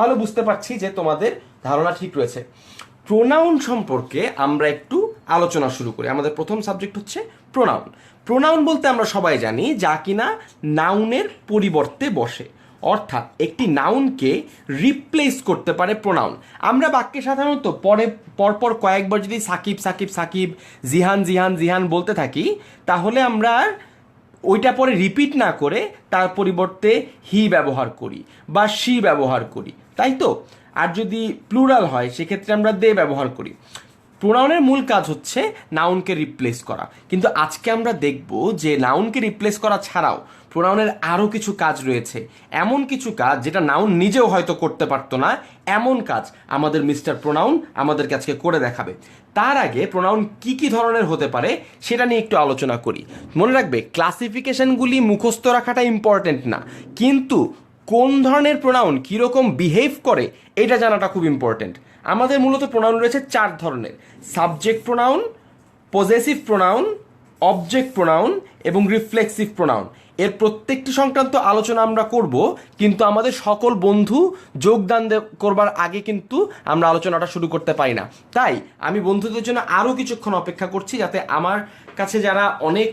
তাহলে বুঝতে পারছি যে তোমাদের ধারণা ঠিক রয়েছে। প্রোনাউন সম্পর্কে আমরা একটু আলোচনা শুরু করি। আমাদের প্রথম সাবজেক্ট হচ্ছে প্রোনাউন। প্রোনাউন বলতে আমরা সবাই জানি যা কিনা নাউনের পরিবর্তে বসে, অর্থাৎ একটি নাউনকে রিপ্লেস করতে পারে প্রোনাউন। আমরা বাক্যে সাধারণত পরপর কয়েকবার যদি সাকিব সাকিব সাকিব, জিহান জিহান জিহান বলতে থাকি, তাহলে আমরা ওইটা পরে রিপিট না করে তার পরিবর্তে হি ব্যবহার করি বা শি ব্যবহার করি, তাই তো? আর যদি প্লুরাল হয় সেক্ষেত্রে আমরা দে ব্যবহার করি। প্রোনাউনের মূল কাজ হচ্ছে নাউনকে রিপ্লেস করা, কিন্তু আজকে আমরা দেখব যে নাউনকে রিপ্লেস করা ছাড়াও প্রোনাউনের আরও কিছু কাজ রয়েছে। এমন কিছু কাজ যেটা নাউন নিজেও হয়তো করতে পারতো না, এমন কাজ আমাদের মিস্টার প্রোনাউন আমাদেরকে আজকে করে দেখাবে। তার আগে প্রোনাউন কি কি ধরনের হতে পারে সেটা নিয়ে একটু আলোচনা করি। মনে রাখবে, ক্লাসিফিকেশনগুলি মুখস্থ রাখাটা ইম্পর্টেন্ট না, কিন্তু কোন ধরনের প্রোনাউন কীরকম বিহেভ করে এটা জানাটা খুব ইম্পর্টেন্ট। আমাদের মূলত প্রোনাউন রয়েছে 4 ধরনের: subject pronoun, possessive pronoun, object pronoun এবং রিফ্লেক্সিভ প্রোনাউন। এর প্রত্যেকটি সংক্রান্ত আলোচনা আমরা করব, কিন্তু আমাদের সকল বন্ধু যোগদান করবার আগে কিন্তু আমরা আলোচনাটা শুরু করতে পারি না। তাই আমি বন্ধুদের জন্য আরও কিছুক্ষণ অপেক্ষা করছি, যাতে আমার কাছে যারা অনেক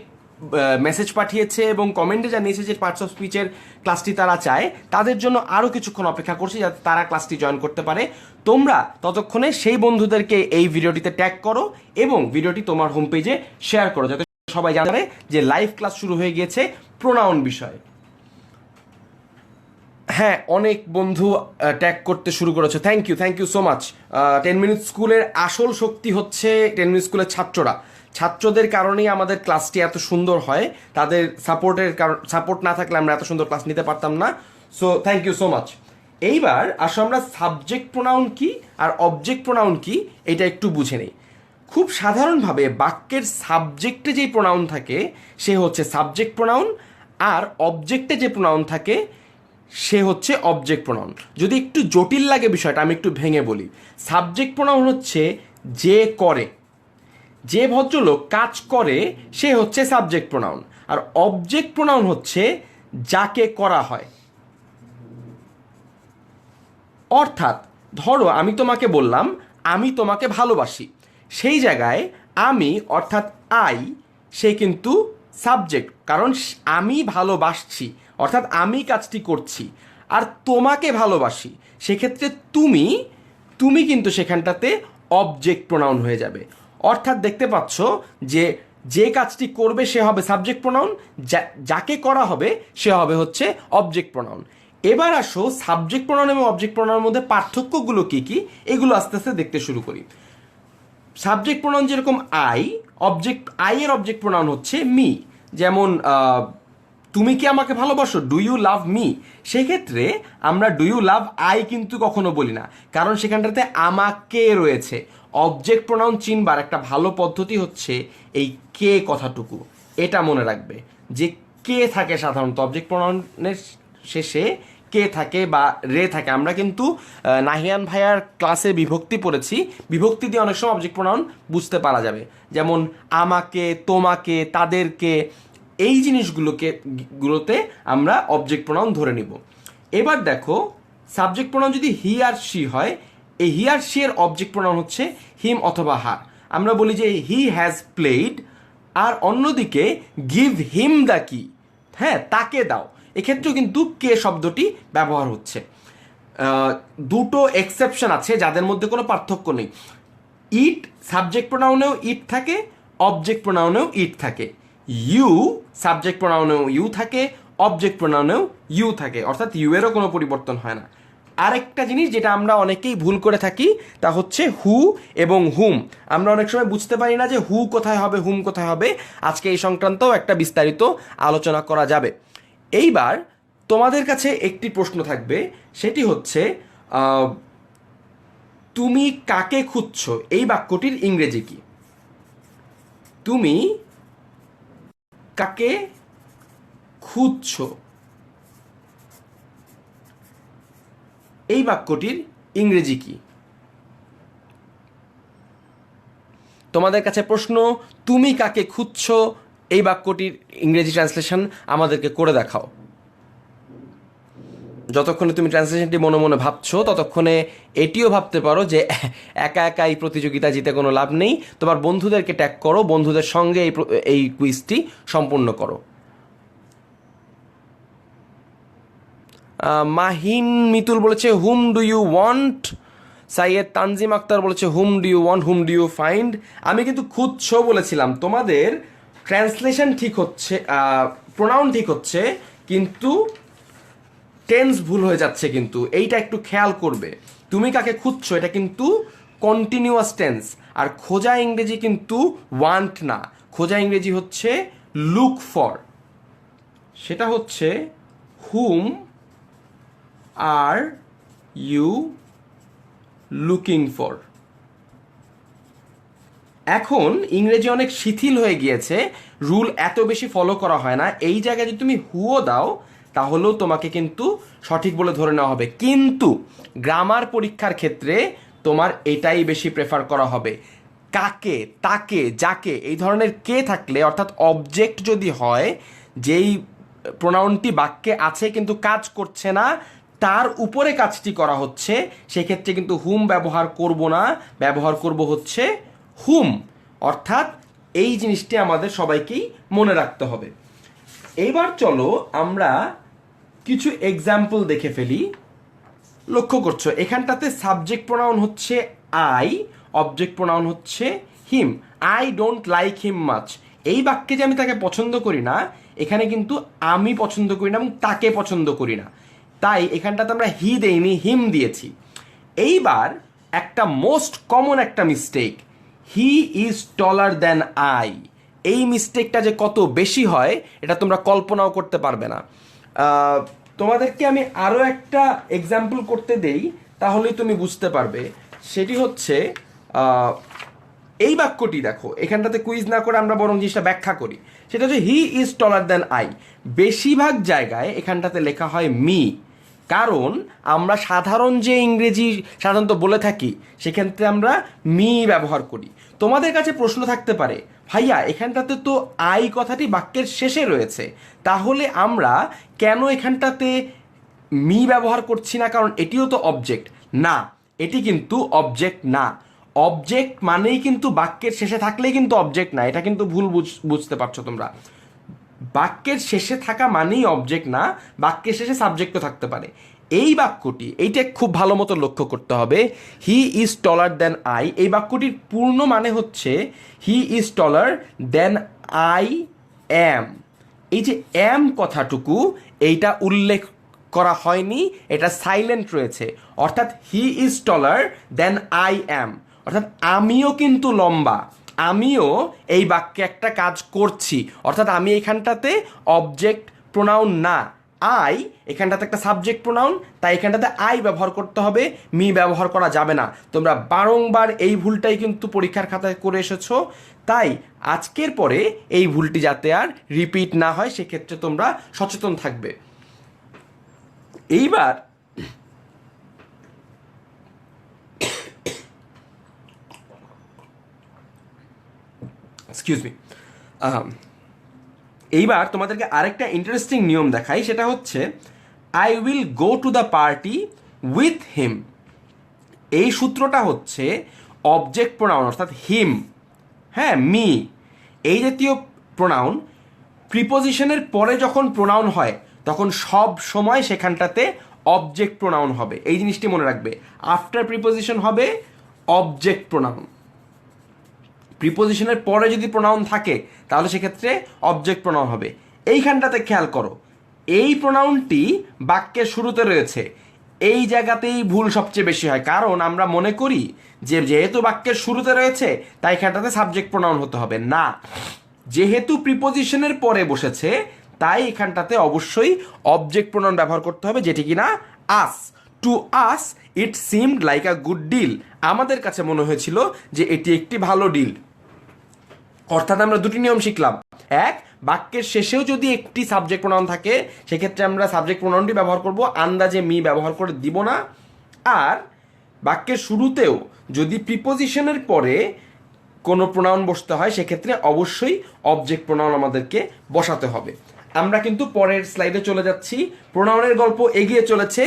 মেসেজ পাঠিয়েছে এবং কমেন্টে জানিয়েছে যে পার্টস অফ স্পিচের ক্লাসটি তারা চায়, তাদের জন্য আরও কিছুক্ষণ অপেক্ষা করছি যাতে তারা ক্লাসটি জয়েন করতে পারে। তোমরা ততক্ষণে সেই বন্ধুদেরকে এই ভিডিওটিতে ট্যাগ করো এবং ভিডিওটি তোমার হোম পেজে শেয়ার করো, যাতে সবাই জানে যে লাইভ ক্লাস শুরু হয়ে গিয়েছে প্রোনাউন বিষয়ে। হ্যাঁ, অনেক বন্ধু ট্যাগ করতে শুরু করেছে, thank you so much. 10 minute স্কুলের আসল শক্তি হচ্ছে 10 মিনিট স্কুলের ছাত্ররা। ছাত্রদের কারণেই আমাদের ক্লাসটি এত সুন্দর হয়, তাদের সাপোর্ট না থাকলে আমরা এত সুন্দর ক্লাস নিতে পারতাম না। So thank you so much. এইবার আসো আমরা সাবজেক্ট প্রোনাউন কি আর অবজেক্ট প্রোনাউন কি এটা একটু বুঝে নেই। খুব সাধারণভাবে বাক্যের সাবজেক্টে যেই প্রোনাউন থাকে সে হচ্ছে সাবজেক্ট প্রোনাউন, আর অবজেক্টে যে প্রোনাউন থাকে সে হচ্ছে অবজেক্ট প্রোনাউন। যদি একটু জটিল লাগে বিষয়টা, আমি একটু ভেঙে বলি। সাবজেক্ট প্রোনাউন হচ্ছে যে করে, যে ভদ্রলোক কাজ করে সে হচ্ছে সাবজেক্ট প্রোনাউন, আর অবজেক্ট প্রোনাউন হচ্ছে যাকে করা হয়। অর্থাৎ ধরো আমি তোমাকে বললাম আমি তোমাকে ভালোবাসি, সেই জায়গায় আমি অর্থাৎ আই সে কিন্তু সাবজেক্ট, কারণ আমি ভালোবাসছি অর্থাৎ আমি কাজটি করছি। আর তোমাকে ভালোবাসি সেক্ষেত্রে তুমি তুমি কিন্তু সেখানটাতে অবজেক্ট প্রোনাউন হয়ে যাবে। অর্থাৎ দেখতে পাচ্ছ যে যে কাজটি করবে সে হবে সাবজেক্ট প্রোনাউন, যাকে করা হবে সে হবে হচ্ছে অবজেক্ট প্রোনাউন। এবার আসো সাবজেক্ট প্রোনাউন এবং অবজেক্ট প্রোনাউনের মধ্যে পার্থক্যগুলো কি কি এগুলো আস্তে আস্তে দেখতে শুরু করি। সাবজেক্ট প্রোনাউন যেরকম আই এর অবজেক্ট প্রোনাউন হচ্ছে মি। যেমন তুমি কি আমাকে ভালোবাসো, ডু ইউ লাভ মি, সেক্ষেত্রে আমরা ডু ইউ লাভ আই কিন্তু কখনো বলি না, কারণ সেখানটাতে আমাকে রয়েছে। অবজেক্ট প্রোনাউন চিনবার একটা ভালো পদ্ধতি হচ্ছে এই কে কথাটুকু, এটা মনে রাখবে যে কে থাকে সাধারণত অবজেক্ট প্রোনাউনের শেষে, কে থাকে বা রে থাকে। আমরা কিন্তু নাহিয়ান ভাইয়ার ক্লাসে বিভক্তি পড়েছি, বিভক্তি দিয়ে অনেক সময় অবজেক্ট প্রোনাউন বুঝতে পারা যাবে। যেমন আমাকে, তোমাকে, তাদেরকে, এই জিনিসগুলোতে আমরা অবজেক্ট প্রোনাউন ধরে নিব। এবার দেখো সাবজেক্ট প্রোনাউন যদি হি আর শি হয়, এই হি আর শি এর অবজেক্ট প্রোনাউন হচ্ছে হিম অথবা হার। আমরা বলি যে হি হ্যাজ প্লেড, আর অন্যদিকে গিভ হিম দ্য কি, হ্যাঁ তাকে দাও, এক্ষেত্রেও কিন্তু কে শব্দটি ব্যবহার হচ্ছে। দুটো এক্সেপশন আছে যাদের মধ্যে কোনো পার্থক্য নেই। ইট সাবজেক্ট প্রোনাউনেও ইট থাকে, অবজেক্ট প্রোনাউনেও ইট থাকে। ইউ সাবজেক্ট প্রোনাউনেও ইউ থাকে, অবজেক্ট প্রোনাউনেও ইউ থাকে, অর্থাৎ ইউ এরও কোনো পরিবর্তন হয় না। আরেকটা জিনিস যেটা আমরা অনেকেই ভুল করে থাকি তা হচ্ছে হু এবং হুম। আমরা অনেক সময় বুঝতে পারি না যে হু কোথায় হবে, হুম কোথায় হবে। আজকে এই সংক্রান্তও একটা বিস্তারিত আলোচনা করা যাবে। এইবার তোমাদের কাছে একটি প্রশ্ন থাকবে, সেটি হচ্ছে তুমি কাকে খুঁজছো এই বাক্যটির ইংরেজি কি? তুমি কাকে খুঁজছো এই বাক্যটির ইংরেজি কি? তোমাদের কাছে প্রশ্ন, তুমি কাকে খুঁজছো এই বাক্যটির ইংরেজি ট্রান্সলেশন আমাদেরকে করে দেখাও। যতক্ষণে তুমি ট্রান্সলেশনটি মনে মনে ভাবছো ততক্ষণে এটিও ভাবতে পারো যে একা একা এই প্রতিযোগিতা জিতে কোনো লাভ নেই, তোমার বন্ধুদেরকে ট্যাগ করো, বন্ধুদের সঙ্গে এই কুইজটি সম্পূর্ণ করো। মাহিন মিতুল বলেছে whom do you want. Saiyed Tanzim Akhtar বলেছে whom do you want, whom do you find. আমি কিন্তু খুঁজছো বলেছিলাম, তোমাদের ট্রান্সলেশন ঠিক হচ্ছে, প্রোনাউন ঠিক হচ্ছে, কিন্তু টেন্স ভুল হয়ে যাচ্ছে, কিন্তু এইটা একটু খেয়াল করবে। তুমি কাকে খুঁজছো এটা কিন্তু কন্টিনিউয়াস টেন্স, আর খোঁজা ইংরেজি কিন্তু ওয়ান্ট না, খোঁজা ইংরেজি হচ্ছে লুক ফর। সেটা হচ্ছে হুম আর ইউ লুকিং ফর। এখন ইংরেজি অনেক শিথিল হয়ে গিয়েছে, রুল এত বেশি ফলো করা হয় না। এই জায়গায় যদি তুমি হুও দাও তাহলেও তোমাকে কিন্তু সঠিক বলে ধরে নেওয়া হবে, কিন্তু গ্রামার পরীক্ষার ক্ষেত্রে তোমার এটাই বেশি প্রেফার করা হবে। কাকে, তাকে, যাকে, এই ধরনের কে থাকলে, অর্থাৎ অবজেক্ট যদি হয়, যেই প্রোনাউনটি বাক্যে আছে কিন্তু কাজ করছে না, তার উপরে কাজটি করা হচ্ছে, সেক্ষেত্রে কিন্তু হুম ব্যবহার করব না, ব্যবহার করব হচ্ছে হুম। অর্থাৎ এই জিনিসটি আমাদের সবাইকেই মনে রাখতে হবে। এইবার চলো আমরা কিছু এক্সাম্পল দেখে ফেলি। লক্ষ্য করছো এখানটাতে সাবজেক্ট প্রোনাউন হচ্ছে আই, অবজেক্ট প্রোনাউন হচ্ছে him. I don't like him much, এই বাক্যে যে আমি তাকে পছন্দ করি না, এখানে কিন্তু আমি পছন্দ করি না এবং তাকে পছন্দ করি না, তাই এখানটাতে আমরা হি দেইনি, হিম দিয়েছি। এইবার একটা মোস্ট কমন একটা mistake, he is taller than I. এই মিস্টেকটা যে কত বেশি হয় এটা তোমরা কল্পনাও করতে পারবে না। তোমাদেরকে আমি আরও একটা এক্সাম্পল করতে দেই, তাহলেই তুমি বুঝতে পারবে। সেটি হচ্ছে এই বাক্যটি দেখো, এখানটাতে কুইজ না করে আমরা বরং জিনিসটা ব্যাখ্যা করি। সেটা হচ্ছে he is taller than I. বেশিরভাগ জায়গায় এখানটাতে লেখা হয় মি, কারণ আমরা সাধারণ যে ইংরেজি সাধারণত বলে থাকি সেক্ষেত্রে আমরা মি ব্যবহার করি। তোমাদের কাছে প্রশ্ন থাকতে পারে, ভাইয়া এখানটাতে তো আই কথাটি বাক্যের শেষে রয়েছে, তাহলে আমরা কেন এখানটাতে মি ব্যবহার করছি না, কারণ এটিও তো অবজেক্ট। না, এটি কিন্তু অবজেক্ট না। অবজেক্ট মানেই কিন্তু বাক্যের শেষে থাকলেই কিন্তু অবজেক্ট না, এটা কিন্তু ভুল বুঝতে পারছো তোমরা। বাক্যের শেষে থাকা মানেই অবজেক্ট না, বাক্যের শেষে সাবজেক্টও থাকতে পারে। এই বাক্যটি, এইটা খুব ভালো মতো লক্ষ্য করতে হবে, he is taller than I, এই বাক্যটির পূর্ণ মানে হচ্ছে he is taller than I am. এই যে অ্যাম কথাটুকু, এইটা উল্লেখ করা হয়নি, এটা সাইলেন্ট রয়েছে, অর্থাৎ he is taller than I am, অর্থাৎ আমিও কিন্তু লম্বা, আমিও এই বাক্যে একটা কাজ করছি, অর্থাৎ আমি এখানটাতে অবজেক্ট প্রোনাউন না, আই এখানটাতে একটা সাবজেক্ট প্রোনাউন, তাই এখানটাতে আই ব্যবহার করতে হবে, মি ব্যবহার করা যাবে না। তোমরা বারংবার এই ভুলটাই কিন্তু পরীক্ষার খাতায় করে এসেছো, তাই আজকের পরে এই ভুলটি যাতে আর রিপিট না হয় সেক্ষেত্রে তোমরা সচেতন থাকবে। এইবার এক্সকিউজ মি, এইবার তোমাদেরকে আরেকটা ইন্টারেস্টিং নিয়ম দেখাই, সেটা হচ্ছে I will go to the party with him. এই সূত্রটা হচ্ছে অবজেক্ট প্রোনাউন অর্থাৎ হিম, হ্যাঁ মি, এই জাতীয় প্রোনাউন প্রিপোজিশনের পরে যখন প্রোনাউন হয় তখন সব সময় সেখানটাতে অবজেক্ট প্রোনাউন হবে, এই জিনিসটি মনে রাখবে। আফটার প্রিপোজিশন হবে অবজেক্ট প্রোনাউন, প্রিপোজিশনের পরে যদি প্রোনাউন থাকে তাহলে সেক্ষেত্রে অবজেক্ট প্রোনাউন হবে। এইখানটাতে খেয়াল করো, এই প্রোনাউনটি বাক্যের শুরুতে রয়েছে, এই জায়গাতেই ভুল সবচেয়ে বেশি হয়, কারণ আমরা মনে করি যে যেহেতু বাক্যের শুরুতে রয়েছে তাই এখানটাতে সাবজেক্ট প্রোনাউন হতে হবে না, যেহেতু প্রিপোজিশনের পরে বসেছে তাই এখানটাতে অবশ্যই অবজেক্ট প্রোনাউন ব্যবহার করতে হবে, যেটি কিনা us. To us it seemed like a good deal, আমাদের কাছে মনে হয়েছিল যে এটি একটি ভালো ডিল। অর্থাৎ আমরা দুটি নিয়ম শিখলাম, এক, বাক্যের শেষেও যদি একটি সাবজেক্ট প্রোনাউন থাকে সেক্ষেত্রে আমরা সাবজেক্ট প্রোনাউনটি ব্যবহার করব, আন্দাজে মি ব্যবহার করে দিব না। আর বাক্যের শুরুতেও যদি প্রিপোজিশনের পরে কোনো প্রোনাউন বসতে হয় সেক্ষেত্রে অবশ্যই অবজেক্ট প্রোনাউন আমাদেরকে বসাতে হবে। আমরা কিন্তু পরের স্লাইডে চলে যাচ্ছি। প্রোনাউনের গল্প এগিয়ে চলেছে,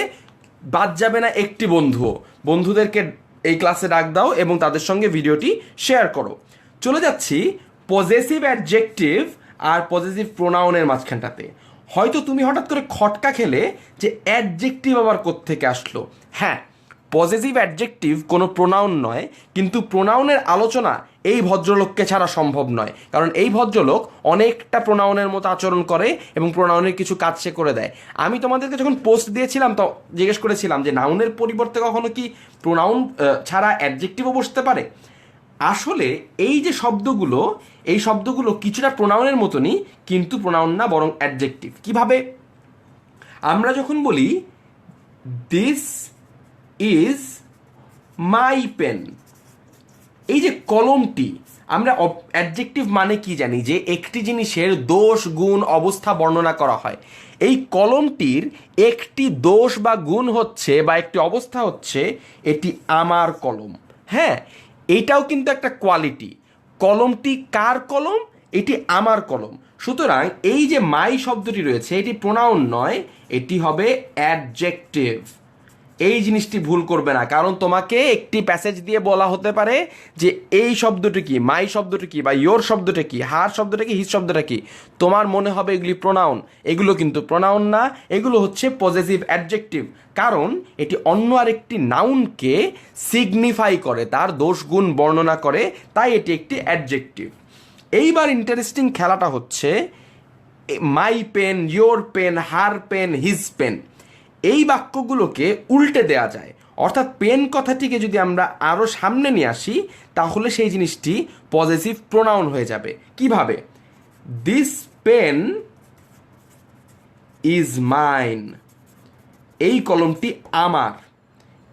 বাদ যাবে না একটি বন্ধুও। বন্ধুদেরকে এই ক্লাসে ডাক দাও এবং তাদের সঙ্গে ভিডিওটি শেয়ার করো। চলে যাচ্ছি পজেসিভ অ্যাডজেক্টিভ আর পজেসিভ প্রোনাউনের মাঝখানটাতে। হয়তো তুমি হঠাৎ করে খটকা খেলে যে অ্যাডজেক্টিভ আবার কোত্থেকে আসলো। হ্যাঁ, পজেসিভ অ্যাডজেক্টিভ কোনো প্রোনাউন নয়, কিন্তু প্রোনাউনের আলোচনা এই ভদ্রলোককে ছাড়া সম্ভব নয়, কারণ এই ভদ্রলোক অনেকটা প্রোনাউনের মতো আচরণ করে এবং প্রোনাউনের কিছু কাজ সে করে দেয়। আমি তোমাদেরকে যখন পোস্ট দিয়েছিলাম তো জিজ্ঞেস করেছিলাম যে নাউনের পরিবর্তে কখনো কি প্রোনাউন ছাড়া অ্যাডজেক্টিভও বসতে পারে। আসলে এই যে শব্দগুলো, এই শব্দগুলো কিছুটা প্রোনাউনের মতনই, কিন্তু প্রোনাউন না, বরং অ্যাডজেক্টিভ। কিভাবে? আমরা যখন বলি দিস ইজ মাই পেন, এই যে কলমটি, আমরা অ্যাডজেক্টিভ মানে কি জানি, যে একটি জিনিসের দোষ গুণ অবস্থা বর্ণনা করা হয়। এই কলমটির একটি দোষ বা গুণ হচ্ছে বা একটি অবস্থা হচ্ছে এটি আমার কলম। হ্যাঁ, এটাও কিন্তু একটা কোয়ালিটি। কলমটি কার কলম? এটি আমার কলম। সুতরাং এই যে মাই শব্দটি রয়েছে এটি প্রোনাউন নয়, এটি হবে অ্যাডজেক্টিভ। এই জিনিসটি ভুল করবে না, কারণ তোমাকে একটি প্যাসেজ দিয়ে বলা হতে পারে যে এই শব্দটি কি, মাই শব্দটি কি, বা ইয়োর শব্দটা কি, হার শব্দটা কি, হিজ শব্দটা কি। তোমার মনে হবে এগুলি প্রোনাউন, এগুলো কিন্তু প্রোনাউন না, এগুলো হচ্ছে পজেসিভ অ্যাডজেক্টিভ। কারণ এটি অন্য আরেকটি নাউনকে সিগনিফাই করে, তার দোষ গুণ বর্ণনা করে, তাই এটি একটি অ্যাডজেক্টিভ। এইবার ইন্টারেস্টিং খেলাটা হচ্ছে my pen, your pen, her pen, his pen, এই বাক্যগুলোকে উল্টে দেয়া যায়। অর্থাৎ পেন কথাটিকে যদি আমরা আরও সামনে নিয়ে আসি তাহলে সেই জিনিসটি পজেসিভ প্রোনাউন হয়ে যাবে। কিভাবে? দিস পেন ইজ মাইন, এই কলমটি আমার,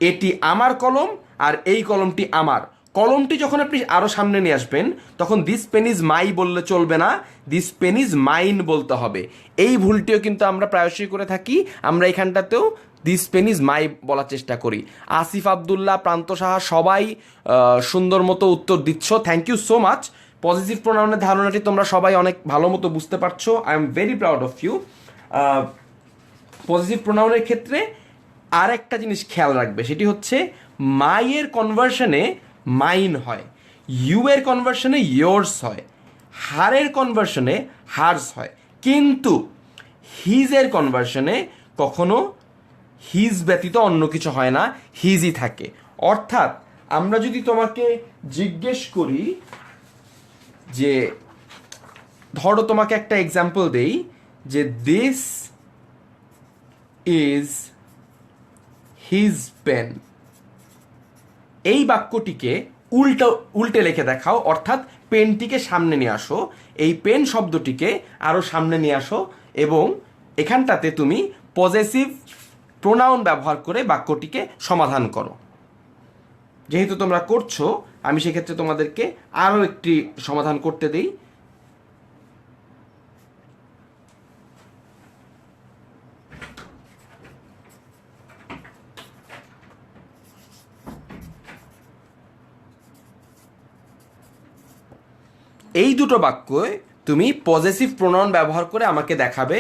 এটি আমার কলম আর এই কলমটি আমার। কলমটি যখন আপনি আরও সামনে নিয়ে আসবেন তখন দিস পেন ইজ মাই বললে চলবে না, দিস পেন ইজ মাইন বলতে হবে। এই ভুলটিও কিন্তু আমরা প্রায়শই করে থাকি, আমরা এখানটাতেও দিস পেন ইজ মাই বলার চেষ্টা করি। আসিফ আবদুল্লাহ, প্রান্ত সাহা সবাই সুন্দর মতো উত্তর দিচ্ছ, thank you so much. Positive প্রোনাউনের ধারণাটি তোমরা সবাই অনেক ভালো মতো বুঝতে পারছো, I am very proud of you. পজিটিভ প্রোনাউনের ক্ষেত্রে আর একটা জিনিস খেয়াল রাখবে, সেটি হচ্ছে মাইয়ের কনভার্সনে মাইন হয়, ইউ এর কনভার্সনে ইয়োর্স হয়, হারের কনভার্সনে হার্স হয়, কিন্তু হিজের কনভার্সনে কখনো হিজ ব্যতীত অন্য কিছু হয় না, হিজই থাকে। অর্থাৎ আমরা যদি তোমাকে জিজ্ঞেস করি যে, ধরো তোমাকে একটা এক্সাম্পল দেই যে দিস ইজ হিজ পেন, এই বাক্যটিকে উল্টে লিখে দেখাও, অর্থাৎ পেনটিকে সামনে নিয়ে আসো, এই পেন শব্দটিকে আরও সামনে নিয়ে আসো এবং এখানটাতে তুমি পজেসিভ প্রোনাউন ব্যবহার করে বাক্যটিকে সমাধান করো। যেহেতু তোমরা করছো, আমি সেক্ষেত্রে তোমাদেরকে আরও একটি সমাধান করতে দিই। এই দুটো বাক্যে তুমি পজেসিভ প্রোনাউন ব্যবহার করে আমাকে দেখাবে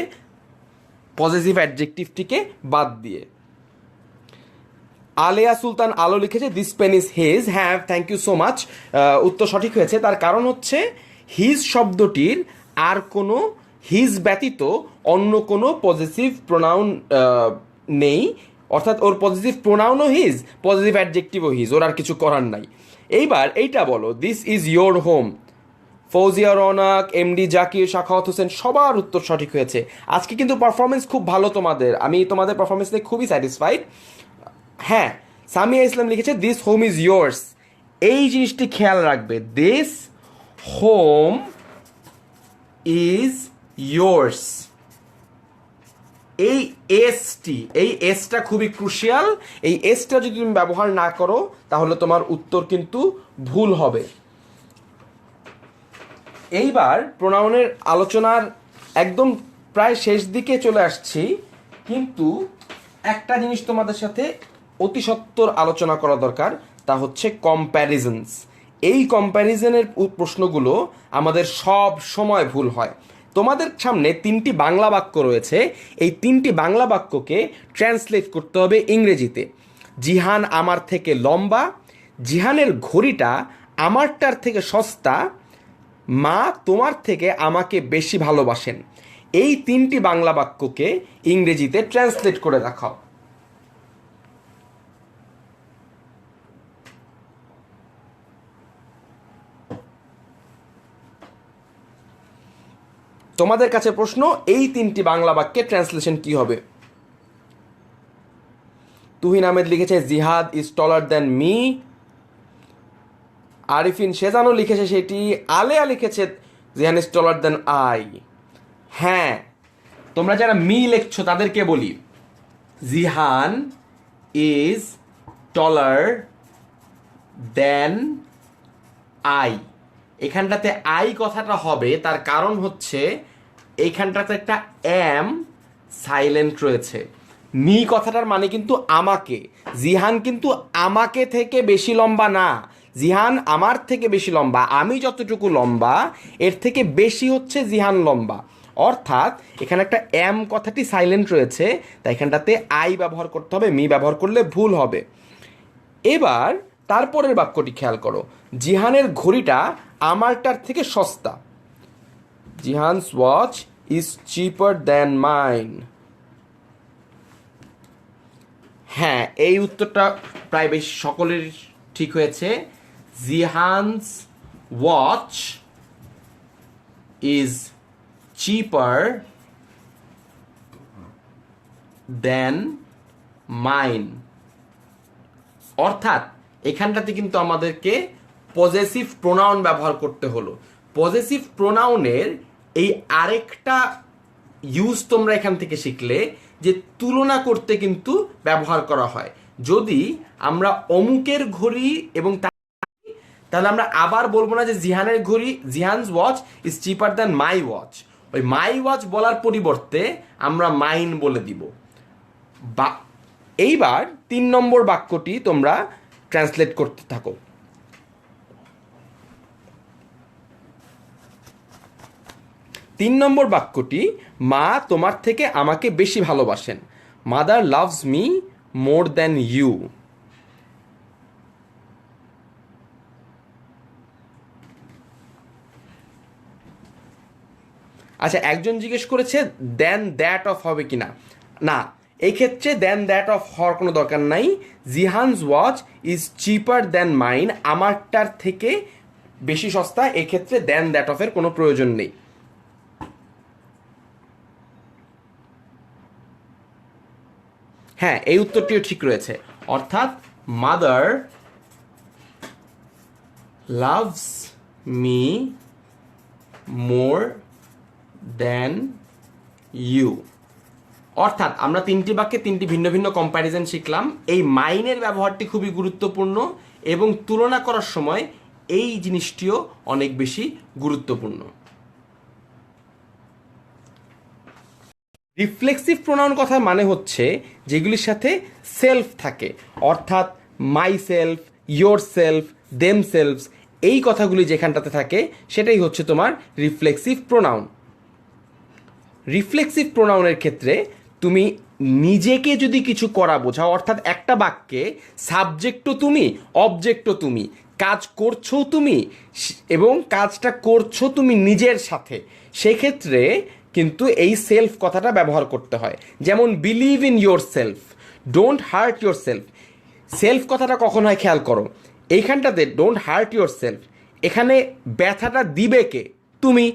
পজেসিভ অ্যাডজেক্টিভটিকে বাদ দিয়ে। আলেয়া সুলতান আলো লিখেছে দিস পেন ইজ হিজ। হ্যাঁ, থ্যাংক ইউ সো মাচ, উত্তর সঠিক হয়েছে। তার কারণ হচ্ছে হিজ শব্দটির আর কোনো হিজ ব্যতীত অন্য কোনো পজিটিভ প্রোনাউন নেই, অর্থাৎ ওর পজিটিভ প্রোনাউনও হিজ, পজিটিভ অ্যাডজেক্টিভও হিজ, ওর আর কিছু করার নাই। এইবার এইটা বলো, this is your home. Fouzia Rounak, MD Zakir, Shakhawat Hossain সবার উত্তর সঠিক হয়েছে। আজকে কিন্তু পারফরমেন্স খুব ভালো তোমাদের, আমি তোমাদের পারফরমেন্স নিয়ে খুবই স্যাটিসফাইড। হ্যাঁ, সামিয়া ইসলাম লিখেছে দিস হোম ইজ ইয়োর্স। এই জিনিসটি খেয়াল রাখবে, দিস হোম ইজ ইয়োর্স। এই এসটা খুবই ক্রুশিয়াল, এই এসটা যদি তুমি ব্যবহার না করো তাহলে তোমার উত্তর কিন্তু ভুল হবে। এইবার প্রোনাউনের আলোচনার একদম প্রায় শেষ দিকে চলে আসছি, কিন্তু একটা জিনিস তোমাদের সাথে অতি সত্বর আলোচনা করা দরকার, তা হচ্ছে কম্প্যারিজনস। এই কম্প্যারিজনের প্রশ্নগুলো আমাদের সব সময় ভুল হয়। তোমাদের সামনে তিনটি বাংলা বাক্য রয়েছে, এই তিনটি বাংলা বাক্যকে ট্রান্সলেট করতে হবে ইংরেজিতে। জিহান আমার থেকে লম্বা, জিহানের ঘড়িটা আমারটার থেকে সস্তা, মা তোমার থেকে আমাকে বেশি ভালোবাসেন। এই তিনটি বাংলা বাক্যকে ইংরেজিতে ট্রান্সলেট করে দেখাও। তোমাদের কাছে প্রশ্ন, এই তিনটি বাংলা বাক্যের ট্রান্সলেশন কি হবে? তুহিন আহমেদ লিখেছে Jihad is taller than me. Arifin Shejano লিখেছে সেটি। আলেয়া লিখেছে Jihan is taller than I. হ্যাঁ, তোমরা যারা মি লিখছো তাদেরকে বলি, Jihan is taller than I. এখানটাতে আই কথাটা হবে, তার কারণ হচ্ছে এইখানটাতে একটা এম সাইলেন্ট রয়েছে। মি কথাটার মানে কিন্তু আমাকে, জিহান কিন্তু আমাকে থেকে বেশি লম্বা না, জিহান আমার থেকে বেশি লম্বা। আমি যতটুকু লম্বা এর থেকে বেশি হচ্ছে জিহান লম্বা। অর্থাৎ এখানে একটা এম কথাটি সাইলেন্ট রয়েছে, তাই এখানটাতে আই ব্যবহার করতে হবে, মি ব্যবহার করলে ভুল হবে। এবার তারপরের বাক্যটি খেয়াল করো, জিহানের ঘড়িটা আমারটার থেকে সস্তা। Jihan's watch is cheaper than mine. হ্যাঁ, এই উত্তরটা প্রায় বেশি সকলের ঠিক হয়েছে। Jihan's watch is cheaper than mine. অর্থাৎ এখানটাতে কিন্তু আমাদেরকে পজেসিভ প্রোনাউন ব্যবহার করতে হলো। পজেসিভ প্রোনাউনের এই আরেকটা ইউজ তোমরা এখান থেকে শিখলে যে তুলনা করতে কিন্তু ব্যবহার করা হয়। যদি আমরা অমুকের ঘড়ি এবং তাহলে আমরা আবার বলবো না যে জিহানের ঘড়ি, Jihan's watch is cheaper than my watch. ওই মাই ওয়াচ বলার পরিবর্তে আমরা মাইন বলে দিব। বা এইবার 3 নম্বর বাক্যটি তোমরা ট্রান্সলেট করতে থাকো। 3 নম্বর বাক্যটি, মা তোমার থেকে আমাকে বেশি ভালোবাসেন। Mother loves me more than you. আচ্ছা, একজন জিজ্ঞেস করেছে দেন দ্যাট অফ হবে কিনা। না, এই ক্ষেত্রে দেন দ্যাট অফ হওয়ার কোনো দরকার নাই। Jihan's watch is cheaper than mine, আমারটার থেকে বেশি সস্তা, এক্ষেত্রে দেন দ্যাট অফের কোনো প্রয়োজন নেই। হ্যাঁ, এই উত্তরটিও ঠিক রয়েছে। অর্থাৎ mother loves me more than you. অর্থাৎ আমরা 3টি বাক্যে 3টি ভিন্ন ভিন্ন কম্প্যারিজন শিখলাম। এই মাইনের ব্যবহারটি খুবই গুরুত্বপূর্ণ এবং তুলনা করার সময় এই জিনিসটিও অনেক বেশি গুরুত্বপূর্ণ। রিফ্লেক্সিভ প্রোনাউন কথার মানে হচ্ছে যেগুলির সাথে সেলফ থাকে, অর্থাৎ my self, your self, them selves, এই কথাগুলি যেখানটাতে থাকে সেটাই হচ্ছে তোমার রিফ্লেক্সিভ প্রোনাউন। রিফ্লেক্সিভ প্রোনাউনের ক্ষেত্রে তুমি নিজেকে যদি কিছু করা বোঝাও, অর্থাৎ একটা বাক্যে সাবজেক্টও তুমি, অবজেক্টও তুমি, কাজ করছো তুমি এবং কাজটা করছো তুমি নিজের সাথে, সেক্ষেত্রে কিন্তু এই সেলফ কথাটা ব্যবহার করতে হয়। যেমন believe in your self, don't heart your self. Self কথাটা কখন হয় খেয়াল করো, এইখানটাতে ডোন্ট হার্ট ইয়োর সেলফ, এখানে ব্যথাটা দিবে কে? তুমি।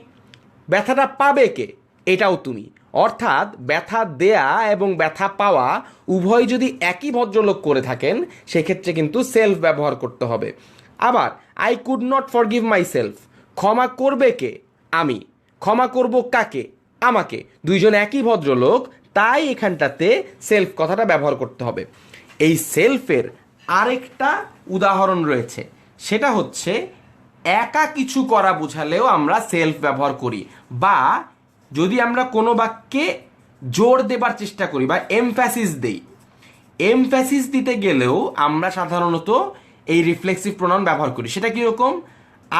ব্যথাটা পাবে কে? এটাও তুমি। অর্থাৎ ব্যথা দেয়া এবং ব্যথা পাওয়া উভয় যদি একই ভদ্রলোক করে থাকেন সেক্ষেত্রে কিন্তু সেলফ ব্যবহার করতে হবে। আবার I could not forgive my self, ক্ষমা করবে কে? আমি। ক্ষমা করব কাকে? আমাকে। দুইজন একই ভদ্রলোক, তাই এখানটাতে সেলফ কথাটা ব্যবহার করতে হবে। এই সেলফের আরেকটা উদাহরণ রয়েছে, সেটা হচ্ছে একা কিছু করা বোঝালেও আমরা সেলফ ব্যবহার করি, বা যদি আমরা কোনো বাক্যে জোর দেবার চেষ্টা করি বা এমফ্যাসিস দেই, এমফ্যাসিস দিতে গেলেও আমরা সাধারণত এই রিফ্লেক্সিভ প্রোনাউন ব্যবহার করি। সেটা কীরকম?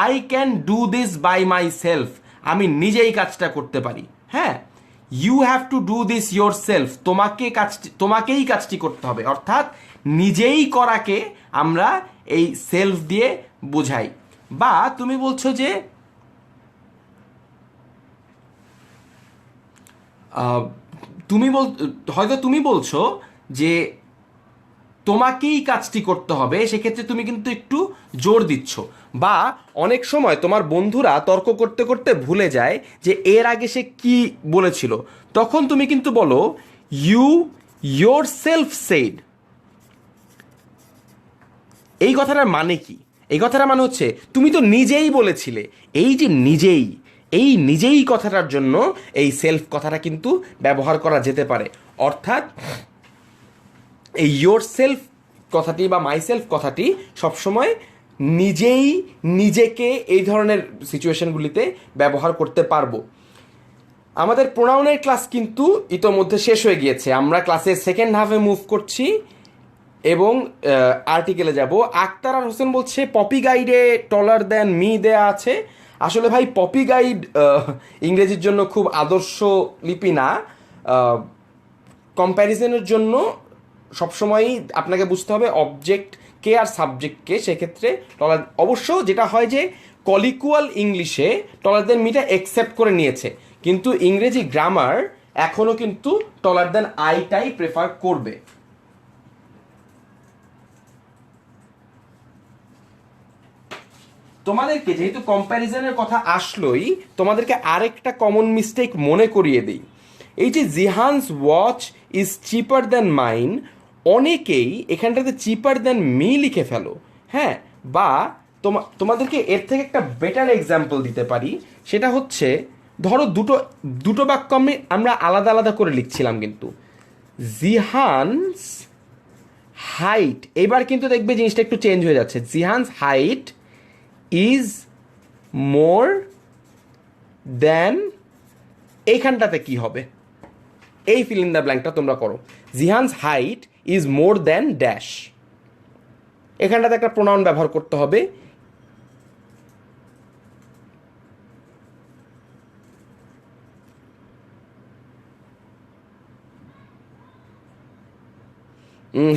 I can do this by myself, আমি নিজেই কাজটা করতে পারি। হ্যাঁ, you have to do this yourself, তোমাকেই কাজটি করতে হবে, অর্থাৎ নিজেই করাকে আমরা এই সেলফ দিয়ে বোঝাই। বা তুমি বলছো যে হয়তো তুমি বলছো যে তোমাকেই কাজটি করতে হবে, সেক্ষেত্রে তুমি কিন্তু একটু জোর দিচ্ছ। বা অনেক সময় তোমার বন্ধুরা তর্ক করতে করতে ভুলে যায় যে এর আগে সে কি বলেছিল, তখন তুমি কিন্তু বলো ইউ ইয়োর সেলফ সেড। এই কথাটার মানে কি? এই কথাটার মানে হচ্ছে তুমি তো নিজেই বলেছিলে। এই যে নিজেই, এই নিজেই কথাটার জন্য এই সেলফ কথাটা কিন্তু ব্যবহার করা যেতে পারে। অর্থাৎ এই ইয়োর সেলফ কথাটি বা মাই সেলফ কথাটি সবসময় নিজেই নিজেকে এই ধরনের সিচুয়েশনগুলিতে ব্যবহার করতে পারবো। আমাদের প্রোনাউনের ক্লাস কিন্তু ইতোমধ্যে শেষ হয়ে গিয়েছে, আমরা ক্লাসের সেকেন্ড হাফে মুভ করছি এবং আর্টিকেলে যাব। আক্তার আর হোসেন বলছে পপি গাইডে টলার দ্যান মি দেয়া আছে। আসলে ভাই পপি গাইড ইংরেজির জন্য খুব আদর্শ লিপি না। কম্প্যারিজনের জন্য সবসময়ই আপনাকে বুঝতে হবে অবজেক্টকে আর সাবজেক্টকে। সেক্ষেত্রে টলার অবশ্য যেটা হয় যে কলিকুয়াল ইংলিশে টলার দ্যান মিটা একসেপ্ট করে নিয়েছে, কিন্তু ইংরেজি গ্রামার এখনও কিন্তু টলার দ্যান আইটাই প্রেফার করবে। তোমাদেরকে যেহেতু কম্প্যারিজনের কথা আসলোই, তোমাদেরকে আরেকটা কমন মিস্টেক মনে করিয়ে দিই। এই যে Jihan's watch is cheaper than mine, অনেকেই এখানটাতে চিপার দ্যান মি লিখে ফেলো। হ্যাঁ, বা তোমাদেরকে এর থেকে একটা বেটার এক্সাম্পল দিতে পারি। সেটা হচ্ছে ধরো দুটো বাক্য আমরা আলাদা আলাদা করে লিখছিলাম, কিন্তু জিহানস হাইট, এবার কিন্তু দেখবে জিনিসটা একটু চেঞ্জ হয়ে যাচ্ছে। জিহানস হাইট ইজ মোর দ্যান, এইখানটাতে কি হবে? এই ফিল ইন দ্য ব্ল্যাঙ্কটা তোমরা করো। Jihan's height is more than dash, এখানটাতে একটা প্রোনাউন ব্যবহার করতে হবে।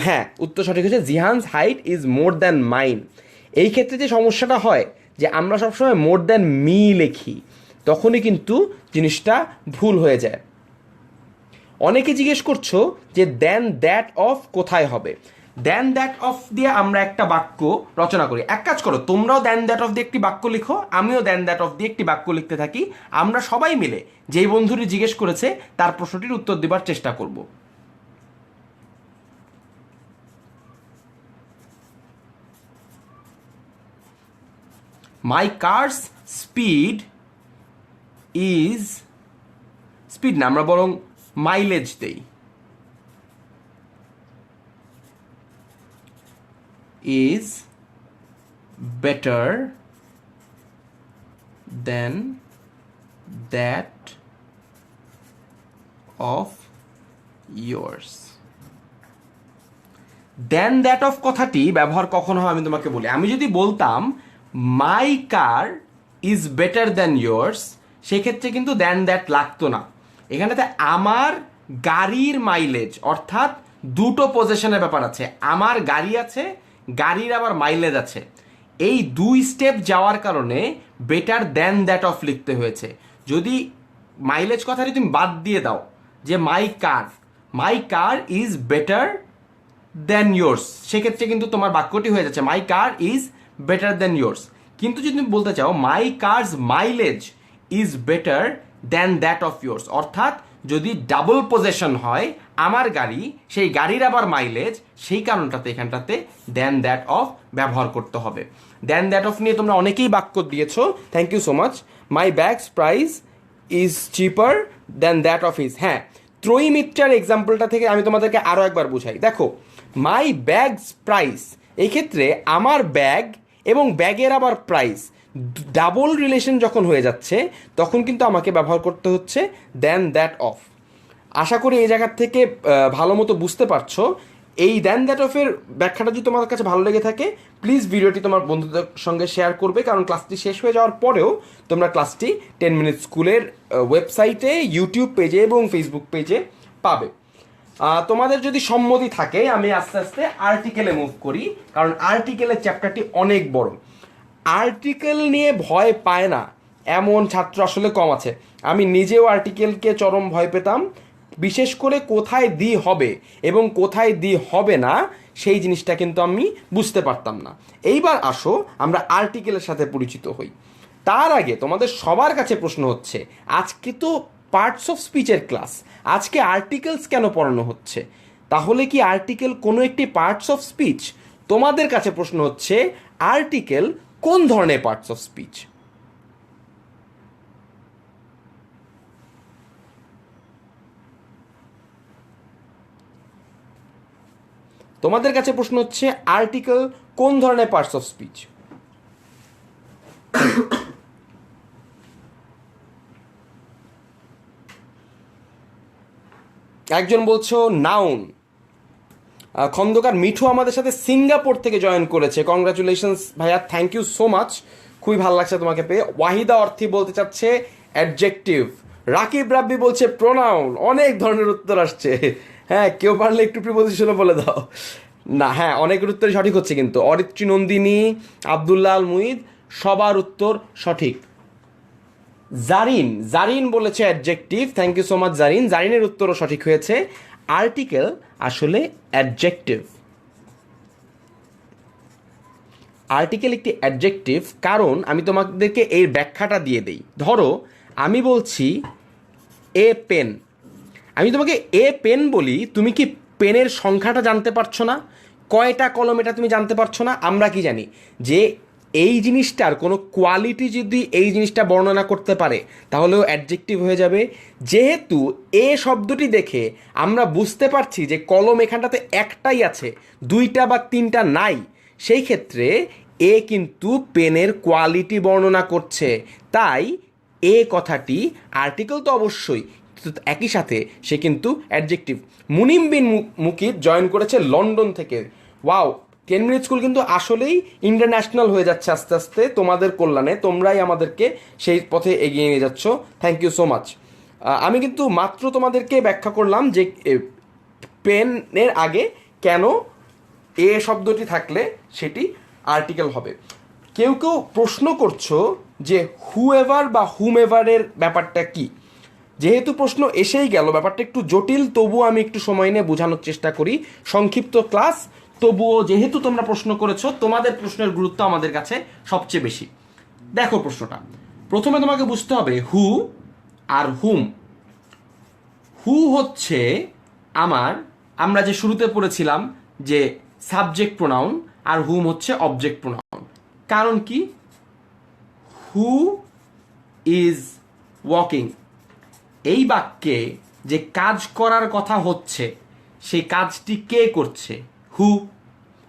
হ্যাঁ, উত্তর সঠিক হচ্ছে Jihan's height is more than mine. এই ক্ষেত্রে যে সমস্যাটা হয় যে আমরা সবসময় মোর দ্যান মি লিখি, তখনই কিন্তু জিনিসটা ভুল হয়ে যায়। অনেকে জিজ্ঞেস করছো যে দেন দ্যাট অফ কোথায় হবে। দেন দ্যাট অফ দিয়ে আমরা একটা বাক্য রচনা করি। এক কাজ করো, তোমরাও দেন দ্যাট অফ দিয়ে একটি বাক্য লিখো, আমিও দেন দ্যাট অফ দিয়ে একটি বাক্য লিখতে থাকি। আমরা সবাই মিলে যেই বন্ধুটি জিজ্ঞেস করেছে তার প্রশ্নটির উত্তর দেবার চেষ্টা করব। My car's speed is, speed না, আমরা বরং মাইলেজ দেই, is better than that of yours। Than that of কথাটি ব্যবহার কখন হয় আমি তোমাকে বলি। আমি যদি বলতাম my car is better than yours, সেক্ষেত্রে কিন্তু দেন দ্যাট লাগতো না। এখানটাতে আমার গাড়ির মাইলেজ, অর্থাৎ দুটো পজিশনের ব্যাপার আছে, আমার গাড়ি আছে, গাড়ির আবার মাইলেজ আছে। এই দুই স্টেপ যাওয়ার কারণে বেটার দ্যান দ্যাট অফ লিখতে হয়েছে। যদি মাইলেজ কথাটি তুমি বাদ দিয়ে দাও যে my car is better than yours, সেক্ষেত্রে কিন্তু তোমার বাক্যটি হয়ে যাচ্ছে my car is better than yours। কিন্তু যদি তুমি বলতে চাও my car's mileage is better than that of yours, অর্থাৎ যদি ডাবল পজেশন হয় আমার গাড়ি, সেই গাড়ির আবার মাইলেজ, সেই কারণটাতে এখানটাতে দেন দ্যাট অফ ব্যবহার করতে হবে। দেন দ্যাট অফ নিয়ে তোমরা অনেকেই বাক্য দিয়েছো, thank you so much. My bag's price is cheaper than that of his. হ্যাঁ, ত্রয়ীমিত্রার এক্সাম্পলটা থেকে আমি তোমাদেরকে আরও একবার বুঝাই। দেখো, মাই ব্যাগস প্রাইস, এই ক্ষেত্রে আমার ব্যাগ এবং ব্যাগের আবার প্রাইস ডাবল রিলেশন যখন হয়ে যাচ্ছে, তখন কিন্তু আমাকে ব্যবহার করতে হচ্ছে দেন দ্যাট অফ। আশা করি এই জায়গার থেকে ভালো মতো বুঝতে পারছো। এই দ্যান দ্যাট অফের ব্যাখ্যাটা যদি তোমার কাছে ভালো লেগে থাকে প্লিজ ভিডিওটি তোমার বন্ধুদের সঙ্গে শেয়ার করবে, কারণ ক্লাসটি শেষ হয়ে যাওয়ার পরেও তোমরা ক্লাসটি 10 মিনিট স্কুলের ওয়েবসাইটে, ইউটিউব পেজে এবং ফেসবুক পেজে পাবে। তোমাদের যদি সম্মতি থাকে আমি আস্তে আস্তে আর্টিকেলে মুভ করি, কারণ আর্টিকেলের চ্যাপ্টারটি অনেক বড়। আর্টিকেল নিয়ে ভয় পায় না এমন ছাত্র আসলে কম আছে। আমি নিজেও আর্টিকেলকে চরম ভয় পেতাম, বিশেষ করে কোথায় দি হবে এবং কোথায় দি হবে না সেই জিনিসটা কিন্তু আমি বুঝতে পারতাম না। এইবার আসো আমরা আর্টিকেলের সাথে পরিচিত হই। তার আগে তোমাদের সবার কাছে প্রশ্ন হচ্ছে, আজকে তো পার্টস অফ স্পিচের ক্লাস, আজকে আর্টিকেলস কেন পড়ানো হচ্ছে? তাহলে কি আর্টিকেল কোনো একটি পার্টস অফ স্পিচ? তোমাদের কাছে প্রশ্ন হচ্ছে, আর্টিকেল কোন ধরনের পার্টস অফ স্পিচ? তোমাদের কাছে প্রশ্ন হচ্ছে, আর্টিকেল কোন ধরনের পার্টস অফ স্পিচ? একজন বলছো নাউন। খন্দকার মিঠু আমাদের সাথে সিঙ্গাপুর থেকে জয়েন করেছে, কংগ্রাচুলেশনস ভাইয়া, থ্যাংক ইউ সো মাচ, খুবই ভালো লাগছে তোমাকে পেয়ে। ওয়াহিদা অর্থী বলতে চাচ্ছে অ্যাডজেক্টিভ। রাকিব রাব্বি বলছে প্রোনাউন। অনেক ধরনের উত্তর আসছে, হ্যাঁ কেউ পারলে একটু প্রিপোজিশনও বলে দাও না। হ্যাঁ অনেকের উত্তরই সঠিক হচ্ছে কিন্তু। অরিত্রী নন্দিনী, আবদুল্লাহ আল মুইদ, সবার উত্তর সঠিক। জারিন বলেছে adjective, thank you so much Zarin, জারিনের উত্তরও সঠিক হয়েছে। আর্টিকেল আসলে অ্যাডজেক্টিভ। আর্টিকেল একটি অ্যাডজেক্টিভ, কারণ আমি তোমাদেরকে এর ব্যাখ্যাটা দিয়ে দেই। ধরো আমি বলছি এ পেন, আমি তোমাকে এ পেন বলি, তুমি কি পেনের সংখ্যাটা জানতে পারছো না? কয়টা কলম এটা তুমি জানতে পারছো না? আমরা কি জানি যে এই জিনিসটার কোনো কোয়ালিটি যদি এই জিনিসটা বর্ণনা করতে পারে তাহলেও অ্যাডজেক্টিভ হয়ে যাবে। যেহেতু এ শব্দটি দেখে আমরা বুঝতে পারছি যে কলম এখানটাতে একটাই আছে, দুইটা বা তিনটা নাই, সেই ক্ষেত্রে এ কিন্তু পেনের কোয়ালিটি বর্ণনা করছে। তাই এ কথাটি আর্টিকেল তো অবশ্যই, একই সাথে সে কিন্তু অ্যাডজেক্টিভ। মুনিম বিন মুকিব জয়েন করেছে লন্ডন থেকে। ওয়াও, 10 মিনিট স্কুল কিন্তু আসলেই ইন্টারন্যাশনাল হয়ে যাচ্ছে আস্তে আস্তে তোমাদের কল্যাণে, তোমরাই আমাদেরকে সেই পথে এগিয়ে নিয়ে যাচ্ছ, থ্যাংক ইউ সো মাচ। আমি কিন্তু মাত্র তোমাদেরকে ব্যাখ্যা করলাম যে পেনের আগে কেন এ শব্দটি থাকলে সেটি আর্টিকেল হবে। কেউ কেউ প্রশ্ন করছো যে হুএভার বা হুমএভারের ব্যাপারটা কি। যেহেতু প্রশ্ন এসেই গেল, ব্যাপারটা একটু জটিল, তবুও আমি একটু সময় নিয়ে বোঝানোর চেষ্টা করি। সংক্ষিপ্ত ক্লাস, তবুও যেহেতু তোমরা প্রশ্ন করেছো, তোমাদের প্রশ্নের গুরুত্ব আমাদের কাছে সবচেয়ে বেশি। দেখো প্রশ্নটা, প্রথমে তোমাকে বুঝতে হবে হু আর হুম। হু হচ্ছে আমরা যে শুরুতে পড়েছিলাম যে সাবজেক্ট প্রোনাউন, আর হুম হচ্ছে অবজেক্ট প্রোনাউন। কারণ কি? হু ইজ ওয়াকিং, এই বাক্যে যে কাজ করার কথা হচ্ছে সেই কাজটি কে করছে? হু,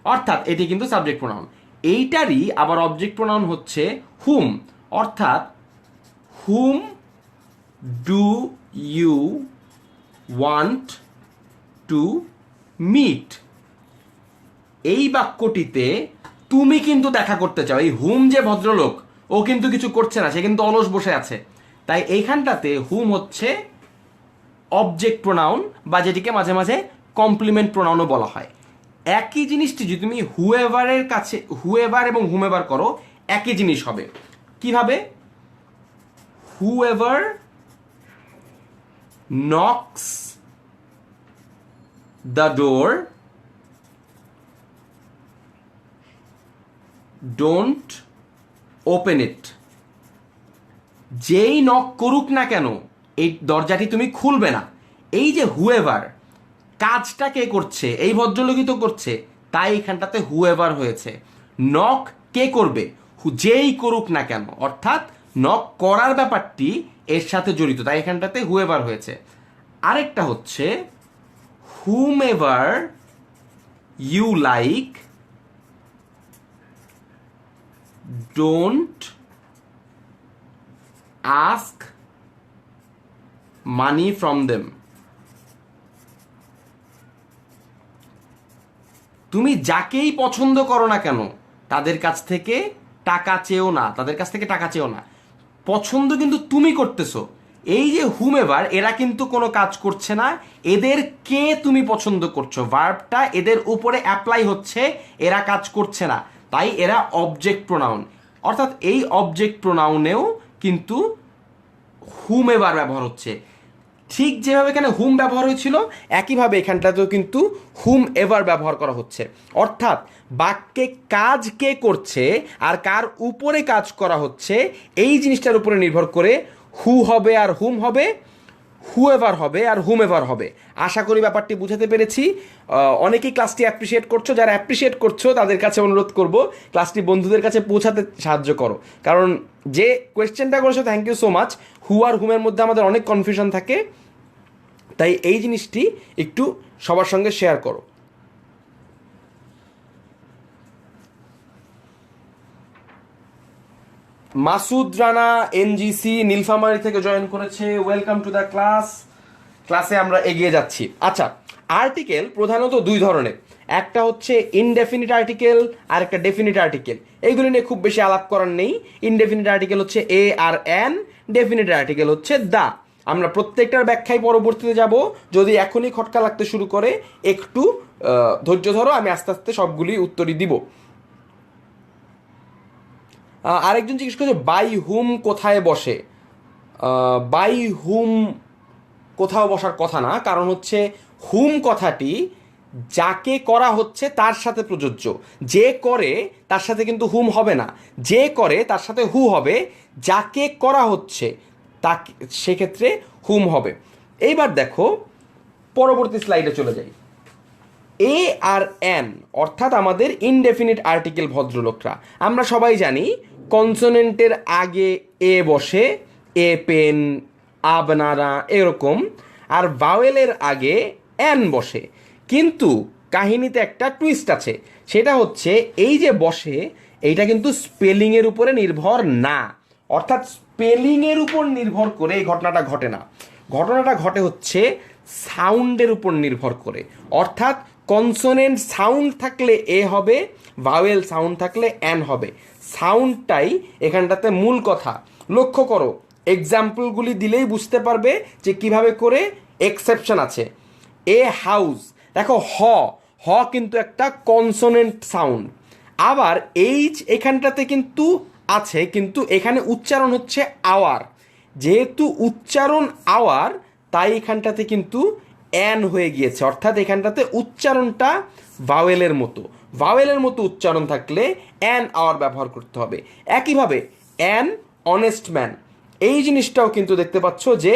অর্থাৎ এটি কিন্তু সাবজেক্ট প্রোনাউন। এইটারই আবার অবজেক্ট প্রোনাউন হচ্ছে হুম, অর্থাৎ whom do you want to meet. এই বাক্যটিতে তুমি কিন্তু দেখা করতে চাও। এই হুম যে ভদ্রলোক, ও কিন্তু কিছু করছে না, সে কিন্তু অলস বসে আছে। তাই এইখানটাতে হুম হচ্ছে অবজেক্ট প্রোনাউন, বা যেটিকে মাঝে মাঝে কমপ্লিমেন্ট প্রোনাউনও বলা হয়। একই জিনিসটি যদি তুমি হুএভারের কাছে হুএভার এবং হুমেভার করো, একই জিনিস হবে। কিভাবে? Whoever knocks the door don't open it. যেই নক করুক না কেন এই দরজাটি তুমি খুলবে না। এই যে হুএভার, কাজটা কে করছে? এই ভদ্রলোকই তো করছে, তাই এখানটাতে হুএভার হয়েছে। নক কে করবে? যেই করুক না কেন, অর্থাৎ নক করার ব্যাপারটি এর সাথে জড়িত, তাই এখানটাতে হুএভার হয়েছে। আরেকটা হচ্ছে whomever you like don't ask money from them. তুমি যাকেই পছন্দ করো না কেন তাদের কাছ থেকে টাকা চেও না, তাদের কাছ থেকে টাকা চেও না। পছন্দ কিন্তু তুমি করতেছো। এই যে হুমএভার, এরা কিন্তু কোনো কাজ করছে না, এদেরকে তুমি পছন্দ করছো, ভার্বটা এদের উপরে অ্যাপ্লাই হচ্ছে, এরা কাজ করছে না, তাই এরা অবজেক্ট প্রোনাউন। অর্থাৎ এই অবজেক্ট প্রোনাউনেও কিন্তু হুমএভার ব্যবহার হচ্ছে। ঠিক যেভাবে এখানে হুম ব্যবহার হয়েছিল একইভাবে এখানটাতেও কিন্তু হুম এভার ব্যবহার করা হচ্ছে। অর্থাৎ বাক্যে কাজ কে করছে আর কার উপরে কাজ করা হচ্ছে এই জিনিসটার উপরে নির্ভর করে হু হবে আর হুম হবে, হু এভার হবে আর হুম এভার হবে। আশা করি ব্যাপারটি বুঝাতে পেরেছি। অনেকেই ক্লাসটি অ্যাপ্রিসিয়েট করছো, যারা অ্যাপ্রিসিয়েট করছো তাদের কাছে অনুরোধ করব ক্লাসটি বন্ধুদের কাছে পৌঁছাতে সাহায্য করো, কারণ যে কোয়েশ্চেনটা করেছো থ্যাংক ইউ সো মাচ। হু আর হুমের মধ্যে আমাদের অনেক কনফিউশন থাকে, তাই এই জিনিসটি একটু সবার সঙ্গে শেয়ার করো। মাসুদ রানা এনজিসি নীলফামারী থেকে জয়েন করেছে, ওয়েলকাম টু দ্য ক্লাস। ক্লাসে আমরা এগিয়ে যাচ্ছি। আচ্ছা, আর্টিকেল প্রধানত দুই ধরনের, একটা হচ্ছে ইনডেফিনিট আর্টিকেল আর একটা ডেফিনিট আর্টিকেল। এইগুলি নিয়ে খুব বেশি আলাপ করার নেই। ইনডেফিনিট আর্টিকেল হচ্ছে এ আর এন, ডেফিনিট আর্টিকেল হচ্ছে দা। আমরা প্রত্যেকটার ব্যাখ্যায় পরবর্তীতে যাব, যদি এখনই খটকা লাগতে শুরু করে একটু ধৈর্য ধরো, আমি আস্তে আস্তে সবগুলি উত্তরই দিব। আরেকজন জিজ্ঞেস করছে বাই হুম কোথায় বসে। বাই হুম কোথাও বসার কথা না, কারণ হচ্ছে হুম কথাটি যাকে করা হচ্ছে তার সাথে প্রযোজ্য। যে করে তার সাথে কিন্তু হুম হবে না, যে করে তার সাথে হু হবে, যাকে করা হচ্ছে তাকে সেক্ষেত্রে হুম হবে। এইবার দেখো পরবর্তী স্লাইডে চলে যাই। এ আর এন অর্থাৎ আমাদের ইনডেফিনিট আর্টিকেল ভদ্রলোকরা, আমরা সবাই জানি কনসোনেন্টের আগে এ বসে, এ পেন, আ বানানা এরকম, আর ভাওয়েলের আগে এন বসে। কিন্তু কাহিনীতে একটা টুইস্ট আছে, সেটা হচ্ছে এই যে বসে এইটা কিন্তু স্পেলিংয়ের উপরে নির্ভর না। অর্থাৎ স্পেলিংয়ের উপর নির্ভর করে এই ঘটনাটা ঘটে না, ঘটনাটা ঘটে হচ্ছে সাউন্ডের উপর নির্ভর করে। অর্থাৎ কনসোনেন্ট সাউন্ড থাকলে এ হবে, ভাওয়েল সাউন্ড থাকলে এন হবে। সাউন্ডটাই এখানটাতে মূল কথা। লক্ষ্য করো, এক্সাম্পলগুলি দিলেই বুঝতে পারবে যে কিভাবে করে এক্সেপশন আছে। এ হাউস, দেখো হ, হ কিন্তু একটা কনসোনেন্ট সাউন্ড। আবার এইচ এখানটাতে কিন্তু আছে, কিন্তু এখানে উচ্চারণ হচ্ছে আওয়ার। যেহেতু উচ্চারণ আওয়ার, তাই এখানটাতে কিন্তু অ্যান হয়ে গিয়েছে। অর্থাৎ এখানটাতে উচ্চারণটা ভাওয়েলের মতো, ভাওয়েলের মতো উচ্চারণ থাকলে অ্যান আওয়ার ব্যবহার করতে হবে। একইভাবে অ্যান অনেস্ট ম্যান, এই জিনিসটাও কিন্তু দেখতে পাচ্ছ যে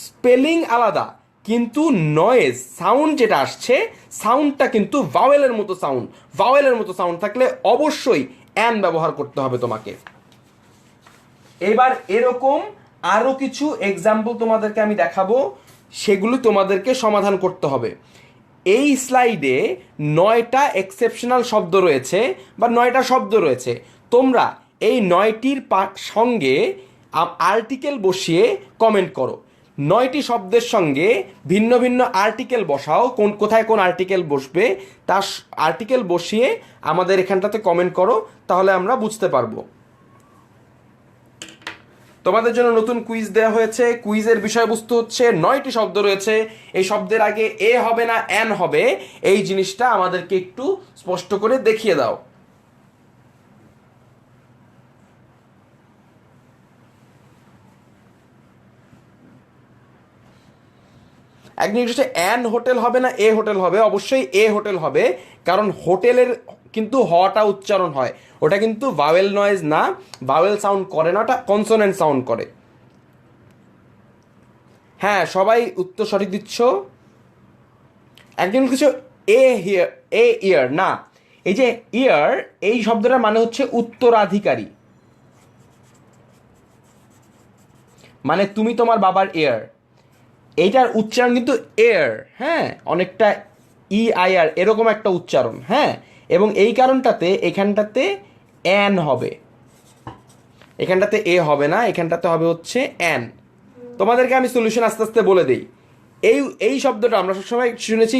স্পেলিং আলাদা, কিন্তু নয়েজ সাউন্ড যেটা আসছে সাউন্ডটা কিন্তু ভাওয়েলের মতো সাউন্ড। ভাওয়েলের মতো সাউন্ড থাকলে অবশ্যই অ্যান ব্যবহার করতে হবে তোমাকে। এবার এরকম আরও কিছু এক্সাম্পল তোমাদেরকে আমি দেখাবো, সেগুলো তোমাদেরকে সমাধান করতে হবে। এই স্লাইডে 9টা এক্সেপশনাল শব্দ রয়েছে বা 9টা শব্দ রয়েছে। তোমরা এই 9টির সঙ্গে আর্টিকেল বসিয়ে কমেন্ট করো। 9টি শব্দের সঙ্গে ভিন্ন ভিন্ন আর্টিকেল বসাও, কোথায় কোন আর্টিকেল বসবে তার আর্টিকেল বসিয়ে আমাদের এখানটাতে কমেন্ট করো, তাহলে আমরা বুঝতে পারবো। তোমাদের জন্য নতুন কুইজ দেওয়া হয়েছে। কুইজের বিষয়বস্তু হচ্ছে 9টি শব্দ রয়েছে, এই শব্দের আগে এ হবে না এন হবে, এই জিনিসটা আমাদেরকে একটু স্পষ্ট করে দেখিয়ে দাও। একদিন হচ্ছে অ্যান হোটেল হবে না এ হোটেল হবে, অবশ্যই এ হোটেল হবে, কারণ হোটেলের কিন্তু হটা উচ্চারণ হয়, ওটা কিন্তু ভাওয়েল নয়েজ না, ভাওয়েল সাউন্ড করে না, ওটা কনসোনেন্ট সাউন্ড করে। হ্যাঁ, সবাই উত্তর সঠিক দিচ্ছ। একজন কিছু এ হিয়ার, এ ইয়ার না, এই যে ইয়ার এই শব্দটার মানে হচ্ছে উত্তরাধিকারী, মানে তুমি তোমার বাবার এয়ার, এইটার উচ্চারণ কিন্তু এয়ার, হ্যাঁ, অনেকটা ই আই আর এরকম একটা উচ্চারণ, হ্যাঁ। এবং এই কারণটাতে এখানটাতে অ্যান হবে, এখানটাতে এ হবে না, এখানটাতে হবে হচ্ছে অ্যান। তোমাদেরকে আমি সলিউশন আস্তে আস্তে বলে দিই। এই এই শব্দটা আমরা সবসময় শুনেছি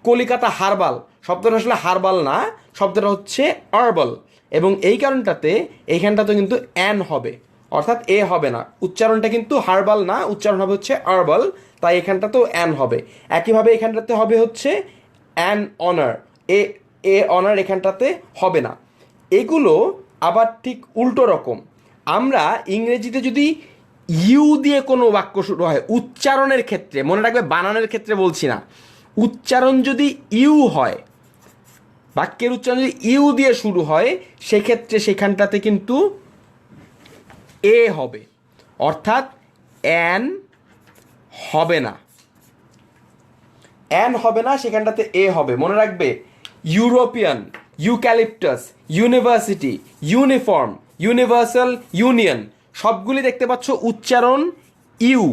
কলিকাতা হারবাল, শব্দটা আসলে হারবাল না, শব্দটা হচ্ছে আরবাল, এবং এই কারণটাতে এইখানটাতে কিন্তু অ্যান হবে, অর্থাৎ এ হবে না, উচ্চারণটা কিন্তু হারবাল না, উচ্চারণ হবে হচ্ছে আরবাল, তাই এখানটাতেও অ্যান হবে। একইভাবে এখানটাতে হবে হচ্ছে an honour, A A honour এখানটাতে হবে না। এগুলো আবার ঠিক উল্টো রকম। আমরা ইংরেজিতে যদি ইউ দিয়ে কোনো বাক্য শুরু হয় উচ্চারণের ক্ষেত্রে, মনে রাখবে বানানের ক্ষেত্রে বলছি না, উচ্চারণ যদি ইউ হয়, বাক্যের উচ্চারণ যদি ইউ দিয়ে শুরু হয়, সেক্ষেত্রে সেখানটাতে কিন্তু এ হবে, অর্থাৎ অ্যান হবে না, অ্যান হবে না, সেখানটাতে এ হবে। মনে রাখবে European, eucalyptus, university, uniform, universal, union, সবগুলি দেখতে পাচ্ছ উচ্চারণ ইউ,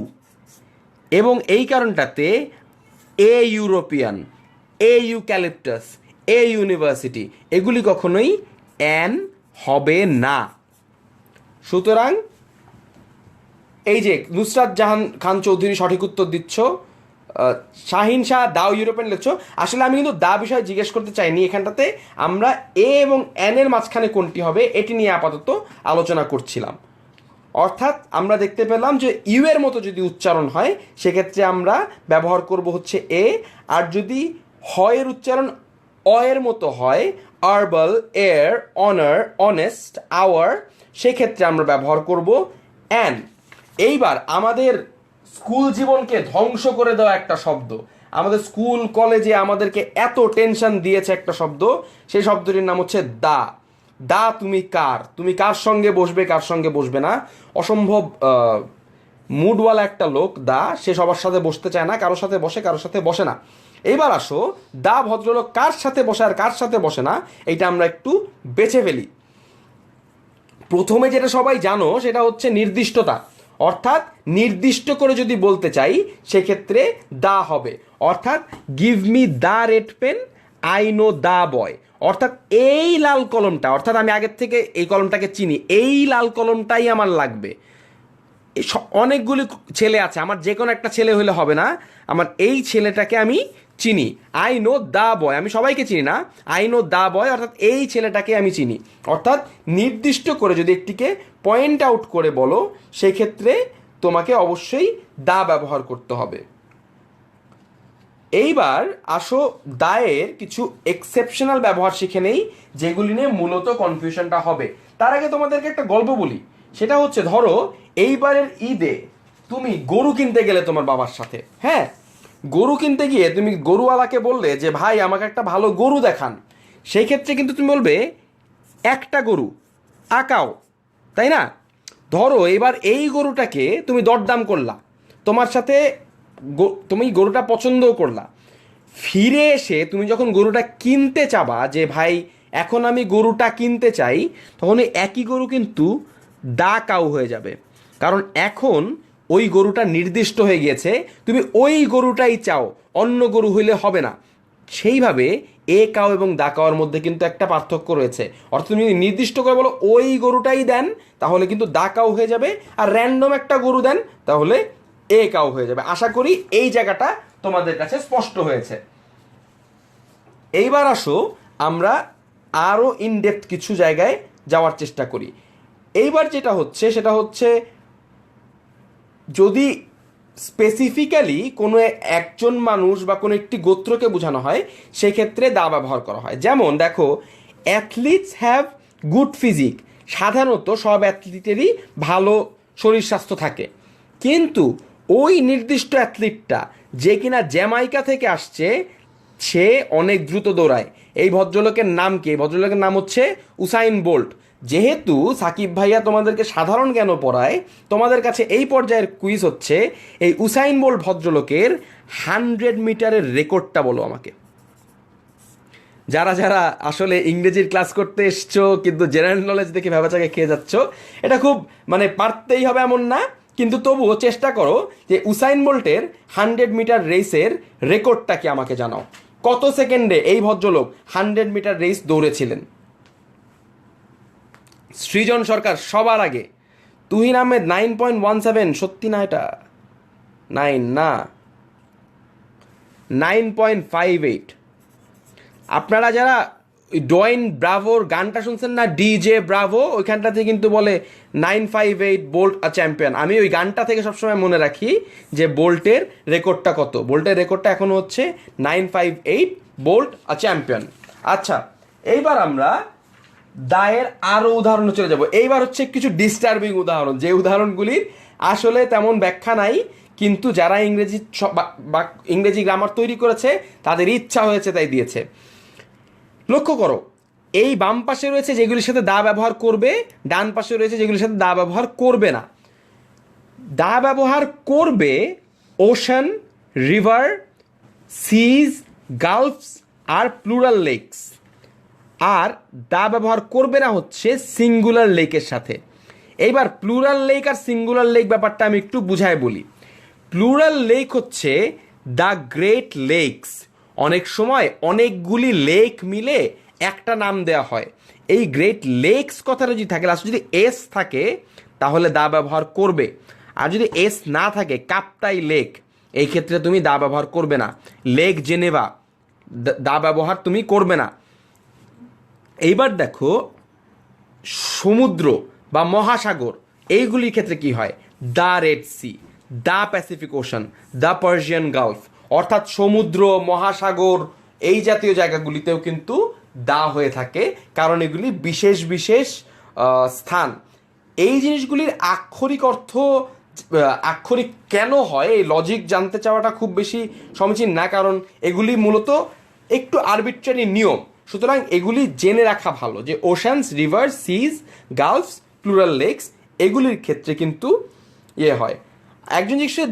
এবং এই কারণটাতে a European, a eucalyptus, a university, এগুলি কখনোই অ্যান হবে না। সুতরাং এই যে নুসরাত জাহান খান চৌধুরী সঠিক উত্তর দিচ্ছ, শাহিন শাহ দাও ইউরোপিয়ান লিখছো, আসলে আমি কিন্তু দা বিষয়ে জিজ্ঞেস করতে চাইনি, এখানটাতে আমরা এ এবং এন এর মাঝখানে কোনটি হবে এটি নিয়ে আপাতত আলোচনা করছিলাম। অর্থাৎ আমরা দেখতে পেলাম যে ইউ এর মতো যদি উচ্চারণ হয় সেক্ষেত্রে আমরা ব্যবহার করব হচ্ছে এ, আর যদি হয়ের উচ্চারণ অ এর মতো হয়, আরবাল, এয়ার, অনার, অনেস্ট, আওয়ার, সেক্ষেত্রে আমরা ব্যবহার করব অ্যান। এইবার আমাদের স্কুল জীবনকে ধ্বংস করে দেওয়া একটা শব্দ, আমাদের স্কুল কলেজে আমাদেরকে এত টেনশন দিয়েছে একটা শব্দ, সেই শব্দটির নাম হচ্ছে দা। দা তুমি কার, তুমি কার সঙ্গে বসবে কার সঙ্গে বসবে না, অসম্ভব মুডওয়ালা একটা লোক দা, সে সবার সাথে বসতে চায় না, কারোর সাথে বসে কারোর সাথে বসে না। এইবার আসো দা ভদ্রলোক কার সাথে বসে আর কার সাথে বসে না, এইটা আমরা একটু বেছে ফেলি। প্রথমে যেটা সবাই জানো সেটা হচ্ছে নির্দিষ্টতা, অর্থাৎ নির্দিষ্ট করে যদি বলতে চাই সেক্ষেত্রে দা হবে, অর্থাৎ give me the red pen, I know the boy, অর্থাৎ এই লাল কলমটা, অর্থাৎ আমি আগের থেকে এই কলমটাকে চিনি, এই লাল কলমটাই আমার লাগবে। অনেকগুলি ছেলে আছে, আমার যে কোনো একটা ছেলে হলে হবে না, আমার এই ছেলেটাকে আমি চিনি, আই নো দা বয়, আমি সবাইকে চিনি না, আই নো দা বয়, অর্থাৎ এই ছেলেটাকে আমি চিনি। অর্থাৎ নির্দিষ্ট করে যদি একটিকে পয়েন্ট আউট করে বলো সেক্ষেত্রে তোমাকে অবশ্যই দা ব্যবহার করতে হবে। এইবার আসো দায়ের কিছু এক্সেপশনাল ব্যবহার শিখে নেই, যেগুলি নিয়ে মূলত কনফিউশনটা হবে। তার আগে তোমাদেরকে একটা গল্প বলি, সেটা হচ্ছে ধরো এইবারের ঈদে তুমি গরু কিনতে গেলে তোমার বাবার সাথে, হ্যাঁ, গরু কিনতে গিয়ে তুমি গরুওয়ালাকে বললে যে ভাই আমাকে একটা ভালো গরু দেখান, সেই ক্ষেত্রে কিন্তু তুমি বলবে একটা গরু আঁকাও, তাই না? ধরো এবার এই গরুটাকে তুমি দরদাম করলা, তোমার সাথে তুমি গরুটা পছন্দও করলা, ফিরে এসে তুমি যখন গরুটা কিনতে চাবা যে ভাই এখন আমি গরুটা কিনতে চাই, তখন ওই একই গরু কিন্তু দা কাউ হয়ে যাবে, কারণ এখন ওই গরুটা নির্দিষ্ট হয়ে গিয়েছে, তুমি ওই গরুটাই চাও, অন্য গরু হইলে হবে না। সেইভাবে এ কাউ এবং দা কাওয়ার মধ্যে কিন্তু একটা পার্থক্য রয়েছে, অর্থাৎ তুমি নির্দিষ্ট করে বলো ওই গরুটাই দেন তাহলে কিন্তু দা কাউ হয়ে যাবে, আর র্যান্ডম একটা গরু দেন তাহলে এ কাউ হয়ে যাবে। আশা করি এই জায়গাটা তোমাদের কাছে স্পষ্ট হয়েছে। এইবার আসো আমরা আরও ইনডেপথ কিছু জায়গায় যাওয়ার চেষ্টা করি। এইবার যেটা হচ্ছে সেটা হচ্ছে যদি স্পেসিফিক্যালি কোনো একজন মানুষ বা কোনো একটি গোত্রকে বোঝানো হয় সেক্ষেত্রে দা ব্যবহার করা হয়। যেমন দেখো, অ্যাথলিটস হ্যাভ গুড ফিজিক, সাধারণত সব অ্যাথলিটেরই ভালো শরীর স্বাস্থ্য থাকে, কিন্তু ওই নির্দিষ্ট অ্যাথলিটটা যে কিনা জ্যামাইকা থেকে আসছে সে অনেক দ্রুত দৌড়ায়, এই ভদ্রলোকের নাম কি? এই ভদ্রলোকের নাম হচ্ছে উসাইন বোল্ট। যেহেতু সাকিব ভাইয়া তোমাদেরকে সাধারণ জ্ঞান পড়ায়, তোমাদের কাছে এই পর্যায়ের কুইজ হচ্ছে এই উসাইন বোল্ট ভদ্রলোকের 100 মিটারের রেকর্ডটা বলো আমাকে। যারা যারা আসলে ইংরেজির ক্লাস করতে এসছো কিন্তু জেনারেল নলেজ দেখে ভেবাচাকে খেয়ে যাচ্ছ, এটা খুব মানে পারতেই হবে এমন না, কিন্তু তবুও চেষ্টা করো যে উসাইন বোল্টের 100 মিটার রেসের রেকর্ডটা কি আমাকে জানাও, কত সেকেন্ডে এই ভদ্রলোক 100 মিটার রেস দৌড়েছিলেন। সৃজন সরকার সবার আগে, তুহিন আহমেদ 9.17, সত্যি না এটা? 9 না, 9.58, আপনারা যারা ডোয়েন ব্রাভোর গানটা শুনছেন না, ডিজে ব্রাভো, ওইখানটাতে কিন্তু বলে 958 বোল্ট আ চ্যাম্পিয়ন। আমি ওই গানটা থেকে সবসময় মনে রাখি যে বোল্টের রেকর্ডটা কত। বোল্টের রেকর্ডটা এখন হচ্ছে 958 বোল্ট আ চ্যাম্পিয়ন। আচ্ছা, এইবার আমরা দায়ের আরও উদাহরণে চলে যাব। এইবার হচ্ছে কিছু ডিস্টার্বিং উদাহরণ, যে উদাহরণগুলির আসলে তেমন ব্যাখ্যা নাই, কিন্তু যারা ইংরেজি গ্রামার তৈরি করেছে তাদের ইচ্ছা হয়েছে তাই দিয়েছে। লক্ষ্য করো, এই বাম পাশে রয়েছে যেগুলির সাথে দা ব্যবহার করবে, ডান পাশে রয়েছে যেগুলির সাথে দা ব্যবহার করবে না। দা ব্যবহার করবে ওশান, রিভার, সিজ, গালফস আর প্লুরাল লেকস। আর দা ব্যবহার করবে না হচ্ছে সিঙ্গুলার লেকের সাথে। এইবার প্লুরাল লেক আর সিঙ্গুলার লেক ব্যাপারটা আমি একটু বুঝায় বলি। প্লুরাল লেক হচ্ছে দ্য গ্রেট লেকস। অনেক সময় অনেকগুলি লেক মিলে একটা নাম দেওয়া হয়। এই গ্রেট লেকস কথাটা যদি থাকে, লাস্টে যদি এস থাকে তাহলে দা ব্যবহার করবে। আর যদি এস না থাকে, কাপ্তাই লেক, এই ক্ষেত্রে তুমি দা ব্যবহার করবে না। লেক জেনেভা, দা ব্যবহার তুমি করবে না। এইবার দেখো, সমুদ্র বা মহাসাগর, এইগুলির ক্ষেত্রে কি হয়? The Red Sea, the Pacific Ocean, the Persian Gulf. অর্থাৎ সমুদ্র, মহাসাগর, এই জাতীয় জায়গাগুলিতেও কিন্তু দা হয়ে থাকে, কারণ এগুলি বিশেষ বিশেষ স্থান। এই জিনিসগুলির আক্ষরিক অর্থ, আক্ষরিক কেন হয়, এই লজিক জানতে চাওয়াটা খুব বেশি সমীচীন না, কারণ এগুলি মূলত একটু আরবিট্রারি নিয়ম। সুতরাং এগুলি জেনে রাখা ভালো যে ওশানস, রিভার, সিজ, গালফস, প্লুরাল লেকস, এগুলির ক্ষেত্রে কিন্তু হয়। একজন জিজ্ঞেস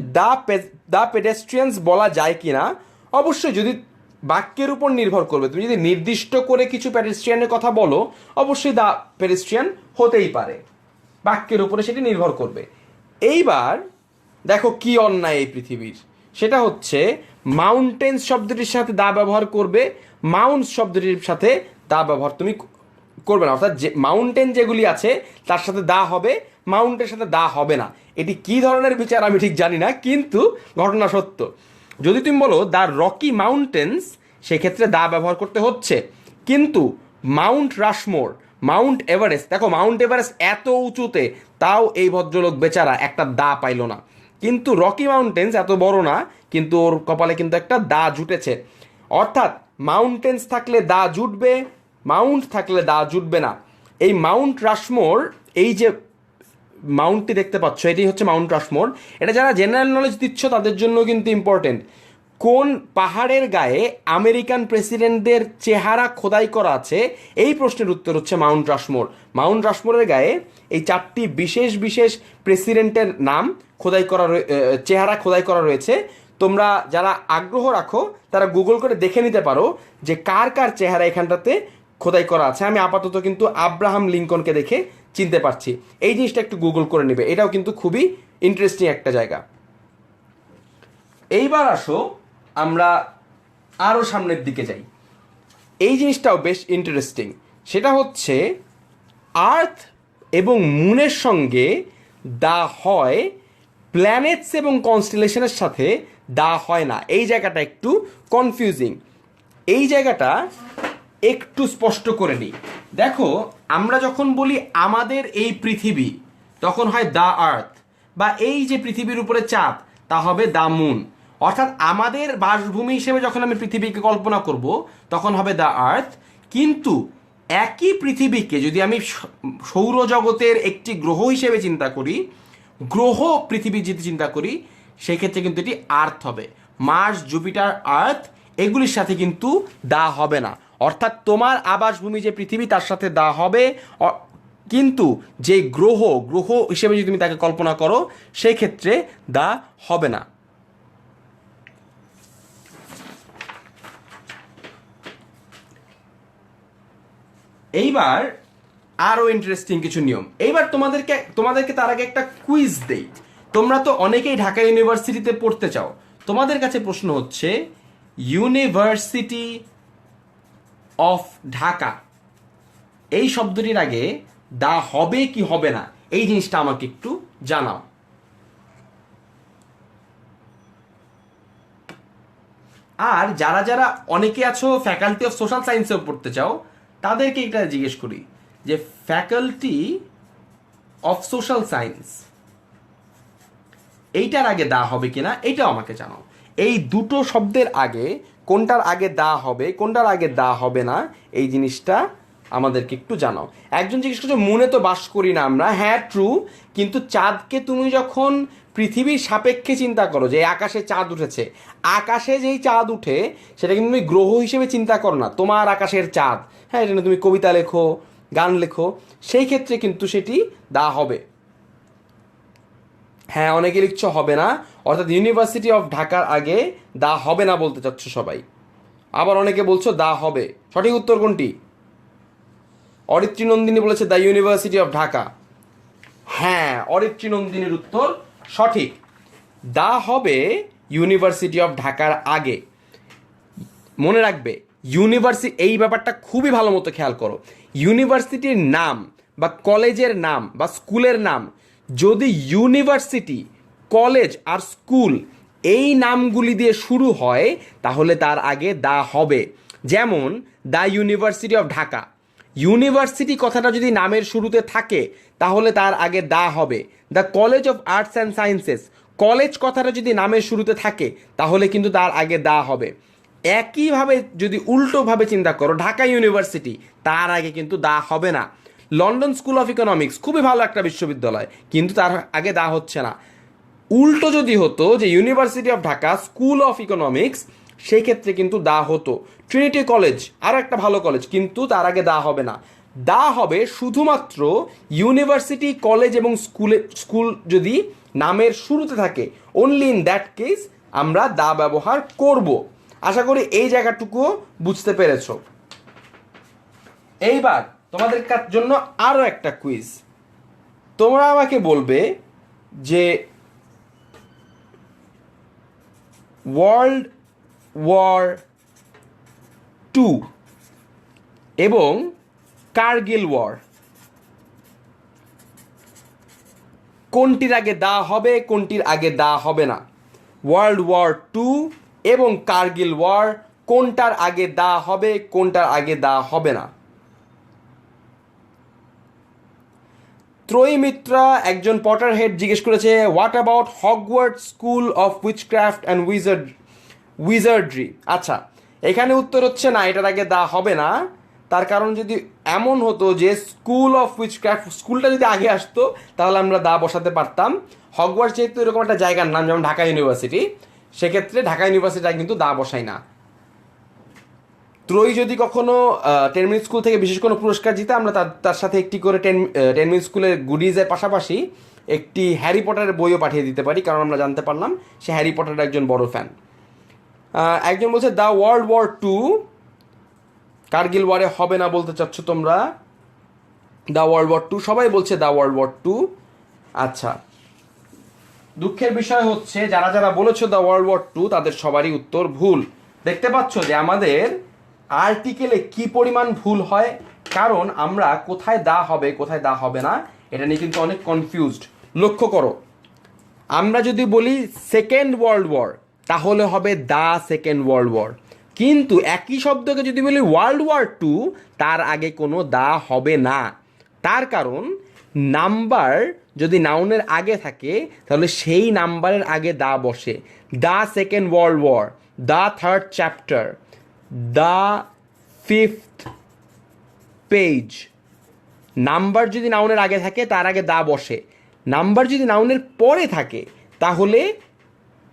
দ্য পেডেস্ট্রিয়ানস বলা যায় কি না? অবশ্যই, যদি বাক্যের উপর নির্ভর করবে। তুমি যদি নির্দিষ্ট করে কিছু পেডেস্ট্রিয়ানের কথা বলো, অবশ্যই দ্য পেডেস্ট্রিয়ান হতেই পারে, বাক্যের উপরে সেটি নির্ভর করবে। এইবার দেখো কি অন্যায় এই পৃথিবীর, সেটা হচ্ছে মাউন্টেন্স শব্দটির সাথে দা ব্যবহার করবে, মাউন্টস শব্দটির সাথে দা ব্যবহার তুমি করবে না। অর্থাৎ যে মাউন্টেন যেগুলি আছে তার সাথে দা হবে, মাউন্টের সাথে দা হবে না। এটি কি ধরনের বিচার আমি ঠিক জানি না, কিন্তু ঘটনা সত্য। যদি তুমি বলো দ্য রকি মাউন্টেন্স, সেক্ষেত্রে দা ব্যবহার করতে হচ্ছে। কিন্তু মাউন্ট রাশমোর, মাউন্ট এভারেস্ট, দেখো মাউন্ট এভারেস্ট এত উঁচুতে, তাও এই ভদ্রলোক বেচারা একটা দা পাইল না। কিন্তু রকি মাউন্টেন্স এত বড় না, কিন্তু ওর কপালে কিন্তু একটা দা জুটেছে। অর্থাৎ মাউন্টেন্স থাকলে দা জুটবে, মাউন্ট থাকলে দা জুটবে না। এই মাউন্ট রাশমোর, এই যে মাউন্টটি দেখতে পাচ্ছ, এটি হচ্ছে মাউন্ট রাশমোর। এটা যারা জেনারেল নলেজ দিচ্ছ তাদের জন্য কিন্তু ইম্পর্টেন্ট। কোন পাহাড়ের গায়ে আমেরিকান প্রেসিডেন্টদের চেহারা খোদাই করা আছে, এই প্রশ্নের উত্তর হচ্ছে মাউন্ট রাশমোর। মাউন্ট রাশমোরের গায়ে এই 4টি বিশেষ বিশেষ প্রেসিডেন্টের নাম খোদাই করা, চেহারা খোদাই করা রয়েছে। তোমরা যারা আগ্রহ রাখো তারা গুগল করে দেখে নিতে পারো যে কার কার চেহারা এখানটাতে খোদাই করা আছে। আমি আপাতত কিন্তু আব্রাহাম লিঙ্কনকে দেখে চিনতে পারছি। এই জিনিসটা একটু গুগল করে নেবে, এটাও কিন্তু খুবই ইন্টারেস্টিং একটা জায়গা। এইবার আসো আমরা আরও সামনের দিকে যাই। এই জিনিসটাও বেশ ইন্টারেস্টিং, সেটা হচ্ছে আর্থ এবং মুনের সঙ্গে দা হয়, প্ল্যানেটস এবং কনস্টেলেশনের সাথে দা হয় না। এই জায়গাটা একটু কনফিউজিং, এই জায়গাটা একটু স্পষ্ট করে নিই। দেখো, আমরা যখন বলি আমাদের এই পৃথিবী, তখন হয় দ্য আর্থ, বা এই যে পৃথিবীর উপরে চাঁদ, তা হবে দ্য মুন। অর্থাৎ আমাদের বাসভূমি হিসেবে যখন আমি পৃথিবীকে কল্পনা করব, তখন হবে দ্য আর্থ। কিন্তু একই পৃথিবীকে যদি আমি সৌরজগতের একটি গ্রহ হিসেবে চিন্তা করি, গ্রহ পৃথিবী যদি চিন্তা করি, সেই ক্ষেত্রে কিন্তু এটি আর্থ হবে। মার্স, জুপিটার, আর্থ, এগুলির সাথে কিন্তু দা হবে না। অর্থাৎ তোমার আবাসভূমি যে পৃথিবী, তার সাথে দা হবে, কিন্তু যে গ্রহ হিসেবে যদি তুমি তাকে কল্পনা করো, সেই ক্ষেত্রে দা হবে না। এইবার আরও ইন্টারেস্টিং কিছু নিয়ম। এইবার তোমাদেরকে তার আগে একটা কুইজ দেই। তোমরা তো অনেকেই ঢাকা ইউনিভার্সিটিতে পড়তে চাও। তোমাদের কাছে প্রশ্ন হচ্ছে, ইউনিভার্সিটি অফ ঢাকা, এই শব্দটির আগে দা হবে কি হবে না, এই জিনিসটা আমাকে একটু জানাও। আর যারা যারা অনেকে আছো ফ্যাকাল্টি অফ সোশ্যাল সায়েন্সেও পড়তে চাও, তাদেরকে এটা জিজ্ঞেস করি যে ফ্যাকাল্টি অফ সোশ্যাল সায়েন্স এইটার আগে দা হবে কিনা এটাও আমাকে জানাও। এই দুটো শব্দের আগে কোনটার আগে দা হবে, কোনটার আগে দা হবে না, এই জিনিসটা আমাদেরকে একটু জানাও। একজন জিজ্ঞেস করছে মনে তো বাস করি না আমরা, হ্যাঁ ট্রু, কিন্তু চাঁদকে তুমি যখন পৃথিবীর সাপেক্ষে চিন্তা করো যে আকাশে চাঁদ উঠেছে, আকাশে যেই চাঁদ উঠে সেটা কিন্তু তুমি গ্রহ হিসেবে চিন্তা করো না, তোমার আকাশের চাঁদ। হ্যাঁ, এটা তুমি কবিতা লেখো, গান লেখো, সেই ক্ষেত্রে কিন্তু সেটি দা হবে। হ্যাঁ, অনেকে লিখছ হবে না, অর্থাৎ ইউনিভার্সিটি অফ ঢাকার আগে দা হবে না বলতে চাচ্ছ সবাই। আবার অনেকে বলছো দা হবে। সঠিক উত্তর কোনটি? অরিত্রী নন্দিনী বলেছে দ্য ইউনিভার্সিটি অফ ঢাকা। হ্যাঁ, অরিত্রী নন্দিনীর উত্তর সঠিক। দা হবে ইউনিভার্সিটি অফ ঢাকার আগে। মনে রাখবে ইউনিভার্সিটি, এই ব্যাপারটা খুবই ভালো মতো খেয়াল করো। ইউনিভার্সিটির নাম বা কলেজের নাম বা স্কুলের নাম যদি ইউনিভার্সিটি, কলেজ আর স্কুল এই নামগুলি দিয়ে শুরু হয় তাহলে তার আগে দা হবে। যেমন the university of Dhaka, university কথাটা যদি নামের শুরুতে থাকে তাহলে তার আগে দা হবে। The college of arts and sciences, college কথাটা যদি নামের শুরুতে থাকে তাহলে কিন্তু তার আগে দা হবে। একইভাবে যদি উল্টোভাবে চিন্তা করো, ঢাকা ইউনিভার্সিটি, তার আগে কিন্তু দা হবে না। লন্ডন স্কুল অফ ইকোনমিক্স খুবই ভালো একটা বিশ্ববিদ্যালয়, কিন্তু তার আগে দা হচ্ছে না। উল্টো যদি হতো যে university of Dhaka school of economics, সেই ক্ষেত্রে কিন্তু দা হতো। ট্রিনিটি কলেজ আরও একটা ভালো কলেজ, কিন্তু তার আগে দা হবে না। দা হবে শুধুমাত্র ইউনিভার্সিটি, কলেজ এবং স্কুল যদি নামের শুরুতে থাকে, অনলি ইন দ্যাট কেস আমরা দা ব্যবহার করব। আশা করি এই জায়গাটুকুও বুঝতে পেরেছ। এইবার তোমাদের জন্য আরও একটা কুইজ। তোমরা আমাকে বলবে যে ওয়ার্ল্ড ওয়ার 2 এবং কার্গিল ওয়ার কোনটির আগে দা হবে, কোনটির আগে দা হবে না। ওয়ার্ল্ড ওয়ার 2 এবং কার্গিল ওয়ার কোনটার আগে দা হবে, কোনটার আগে দা হবে না। ত্রয়ীমিত্রা একজন পটার হেড জিজ্ঞেস করেছে what about Hogwarts school of witchcraft and wizardry. আচ্ছা, এখানে উত্তর হচ্ছে না, এটার আগে দা হবে না। তার কারণ যদি এমন হতো যে স্কুল অফ উইচক্রাফট স্কুলটা যদি আগে আসতো তাহলে আমরা দা বসাতে পারতাম। হগওয়ার্ডস যেহেতু এরকম একটা জায়গার নাম যেমন ঢাকা ইউনিভার্সিটি, সেক্ষেত্রে ঢাকা ইউনিভার্সিটি কিন্তু দা বসাই না। ত্রয়ী যদি কখনো 10 মিনিট স্কুল থেকে বিশেষ কোনো পুরস্কার জিতে, আমরা তার সাথে একটি করে 10 মিনিট স্কুলের গুডিজের পাশাপাশি একটি হ্যারি পটারের বইও পাঠিয়ে দিতে পারি, কারণ আমরা জানতে পারলাম সে হ্যারি পটারের একজন বড় ফ্যান। একজন বলছে দ্য ওয়ার্ল্ড ওয়ার 2 কার্গিল ওয়ারে হবে না বলতে চাচ্ছ তোমরা। দ্য ওয়ার্ল্ড ওয়ার 2 সবাই বলছে দ্য ওয়ার্ল্ড ওয়ার 2। আচ্ছা, দুঃখের বিষয় হচ্ছে যারা যারা বলেছো দ্য ওয়ার্ল্ড ওয়ার 2 তাদের সবারই উত্তর ভুল। দেখতে পাচ্ছ যে আমাদের আর্টিকেলে কি পরিমাণ ভুল হয়, কারণ আমরা কোথায় দা হবে কোথায় দা হবে না এটা নিয়ে কিন্তু অনেক কনফিউজড। লক্ষ্য করো, আমরা যদি বলি সেকেন্ড ওয়ার্ল্ড ওয়ার তাহলে হবে দা সেকেন্ড ওয়ার্ল্ড ওয়ার, কিন্তু একই শব্দকে যদি বলি ওয়ার্ল্ড ওয়ার 2 তার আগে কোনো দা হবে না। তার কারণ নাম্বার যদি নাউনের আগে থাকে তাহলে সেই নাম্বারের আগে দা বসে। The second world war, the third chapter, the fifth page. Number যদি নাউনের আগে থাকে তার আগে দা বসে। নাম্বার যদি নাউনের পরে থাকে তাহলে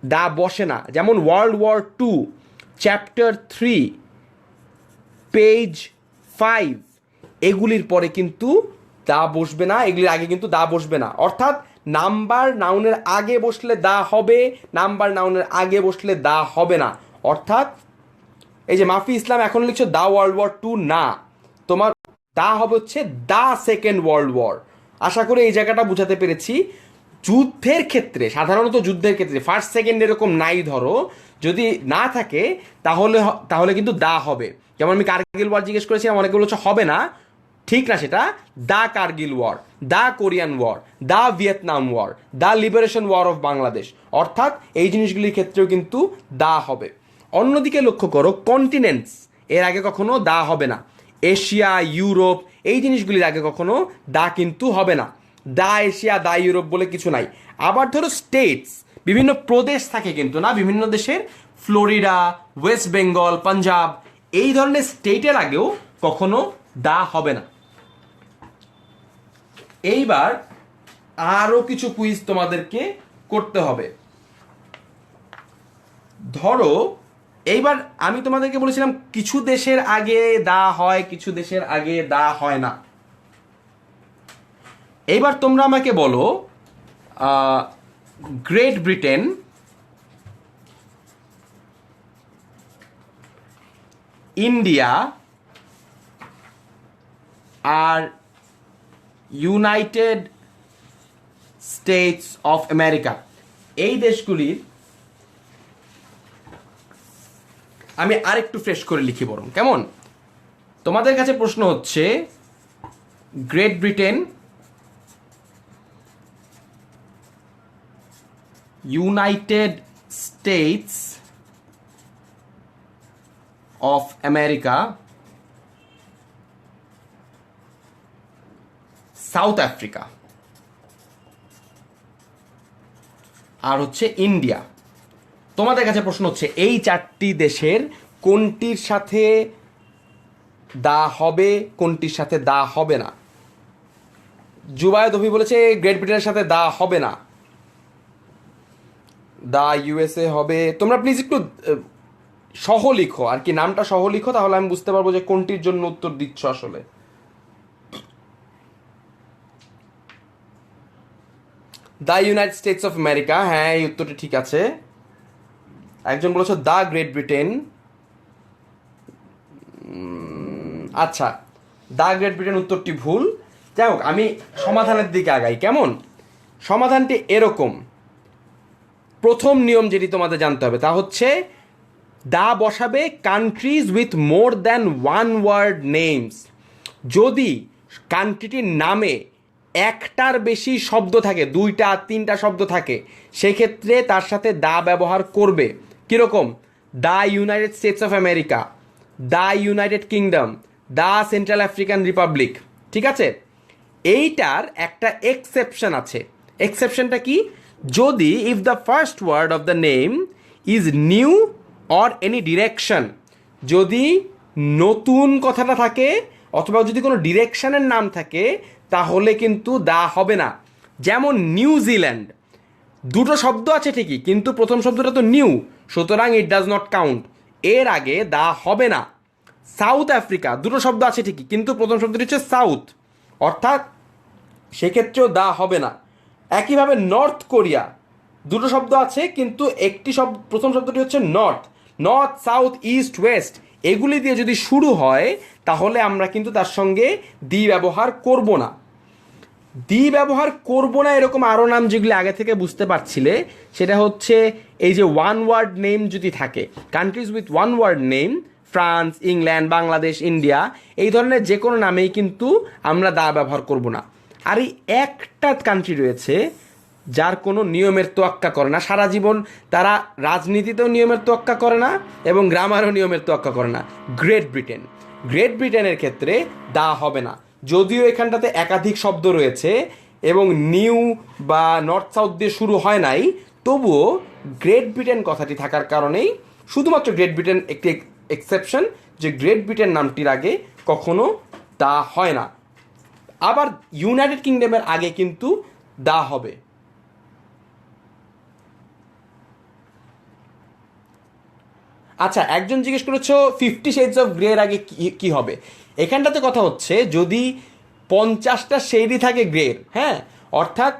দা বসে না। যেমন ওয়ার্ল্ড ওয়ার 2, চ্যাপ্টার 3, পেজ 5, এগুলির পরে কিন্তু দা বসবে না, এগুলির আগে কিন্তু দা বসবে না। অর্থাৎ নাম্বার নাউনের আগে বসলে দা হবে, নাম্বার নাউনের আগে বসলে দা হবে না। অর্থাৎ এই যে মাফি ইসলাম এখন লিখছো দা ওয়ার্ল্ড ওয়ার 2 না, তোমার দা হবে হচ্ছে দা সেকেন্ড ওয়ার্ল্ড ওয়ার। আশা করি এই জায়গাটা বুঝাতে পেরেছি। যুদ্ধের ক্ষেত্রে, সাধারণত যুদ্ধের ক্ষেত্রে ফার্স্ট সেকেন্ড এরকম নাই, ধরো যদি না থাকে তাহলে কিন্তু দা হবে। যেমন আমি কার্গিল ওয়ার জিজ্ঞেস করেছিলাম, অনেকে বলেছে হবে না, ঠিক না সেটা। The Kargil war, the Korean war, the Vietnam war, the liberation war of Bangladesh, অর্থাৎ এই জিনিসগুলির ক্ষেত্রেও কিন্তু দা হবে। অন্যদিকে লক্ষ্য করো কন্টিনেন্টস, এর আগে কখনো দা হবে না। এশিয়া, ইউরোপ, এই জিনিসগুলির আগে কখনো দা কিন্তু হবে না। দা এশিয়া, দা ইউরোপ বলে কিছু নাই। আবার ধরো স্টেটস, বিভিন্ন প্রদেশ থাকে কিন্তু না বিভিন্ন দেশের, ফ্লোরিডা, ওয়েস্ট বেঙ্গল, পাঞ্জাব, এই ধরনের স্টেটের আগেও কখনো দা হবে না। এইবার আরো কিছু কুইজ তোমাদেরকে করতে হবে। ধরো এইবার আমি তোমাদেরকে বলেছিলাম কিছু দেশের আগে দা হয়, কিছু দেশের আগে দা হয় না। এইবার তোমরা আমাকে বলো গ্রেট ব্রিটেন, ইন্ডিয়া আর ইউনাইটেড স্টেটস অফ আমেরিকা, এই দেশগুলির, আমি আরেকটু ফ্রেশ করে লিখি বরং, কেমন? তোমাদের কাছে প্রশ্ন হচ্ছে Great Britain, United States of America, South Africa আর হচ্ছে ইন্ডিয়া। তোমাদের কাছে প্রশ্ন হচ্ছে এই চারটি দেশের কোনটির সাথে দা হবে, কোনটির সাথে দা হবে না। জুবায়েদ অভি বলেছে গ্রেট ব্রিটেনের সাথে দা হবে না, দা ইউএসএ হবে। তোমরা প্লিজ একটু সহ লিখো আর কি, নামটা সহ লিখো, তাহলে আমি বুঝতে পারবো যে কোনটির জন্য উত্তর দিচ্ছ আসলে। The United States of America, হ্যাঁ এই উত্তরটি ঠিক আছে। একজন বলেছ দ্য গ্রেট ব্রিটেন, আচ্ছা দ্য গ্রেট ব্রিটেন উত্তরটি ভুল। যাই হোক আমি সমাধানের দিকে আগাই, কেমন? সমাধানটি এরকম, প্রথম নিয়ম যেটি তোমাদের জানতে হবে তা হচ্ছে দা বসাবে countries with more than one word names. যদি কান্ট্রিটির নামে একটার বেশি শব্দ থাকে, দুইটা তিনটা শব্দ থাকে, সেক্ষেত্রে তার সাথে দা ব্যবহার করবে। কীরকম? The United States of America, the United Kingdom, the Central African Republic, ঠিক আছে? এইটার একটা এক্সেপশন আছে। এক্সেপশনটা কি? যদি if the first word of the name is new or any direction, যদি নতুন কথাটা থাকে অথবা যদি কোনো ডিরেকশনের নাম থাকে তাহলে কিন্তু দা হবে না। যেমন নিউজিল্যান্ড, দুটো শব্দ আছে ঠিকই কিন্তু প্রথম শব্দটা তো নিউ, সুতরাং ইট ডাজ নট কাউন্ট, এর আগে দা হবে না। সাউথ আফ্রিকা, দুটো শব্দ আছে ঠিকই কিন্তু প্রথম শব্দটি হচ্ছে সাউথ, অর্থাৎ সেক্ষেত্রেও দা হবে না। একইভাবে নর্থ কোরিয়া, দুটো শব্দ আছে কিন্তু একটি শব্দ, প্রথম শব্দটি হচ্ছে north, north south east West, এগুলি দিয়ে যদি শুরু হয় তাহলে আমরা কিন্তু তার সঙ্গে দি ব্যবহার করব না। দি ব্যবহার করব না এরকম আরও নাম যেগুলি আগে থেকে বুঝতে পারছিলে, সেটা হচ্ছে এই যে ওয়ান ওয়ার্ড নেম যদি থাকে, countries with one word name, France, England, Bangladesh, India, এই ধরনের যে কোনো নামেই কিন্তু আমরা দা ব্যবহার করব না। আর এই একটা কান্ট্রি রয়েছে যার কোনো নিয়মের তোয়াক্কা করে না, সারা জীবন তারা রাজনীতিতেও নিয়মের তোয়াক্কা করে না এবং গ্রামারও নিয়মের তোয়াক্কা করে না, গ্রেট ব্রিটেন। গ্রেট ব্রিটেনের ক্ষেত্রে দা হবে না, যদিও এখানটাতে একাধিক শব্দ রয়েছে এবং নিউ বা নর্থ সাউথ দিয়ে শুরু হয় নাই, তবুও গ্রেট ব্রিটেন কথাটি থাকার কারণেই শুধুমাত্র গ্রেট ব্রিটেন একটি এক্সেপশন, যে গ্রেট ব্রিটেন নামটির আগে কখনো দা হয় না। আবার ইউনাইটেড কিংডমের আগে কিন্তু দা হবে। আচ্ছা, একজন জিজ্ঞেস করেছো 50 শেডস অফ গ্রে এর আগে কি হবে। এখানটাতে কথা হচ্ছে যদি 50টা শেডই থাকে গ্রের, হ্যাঁ, অর্থাৎ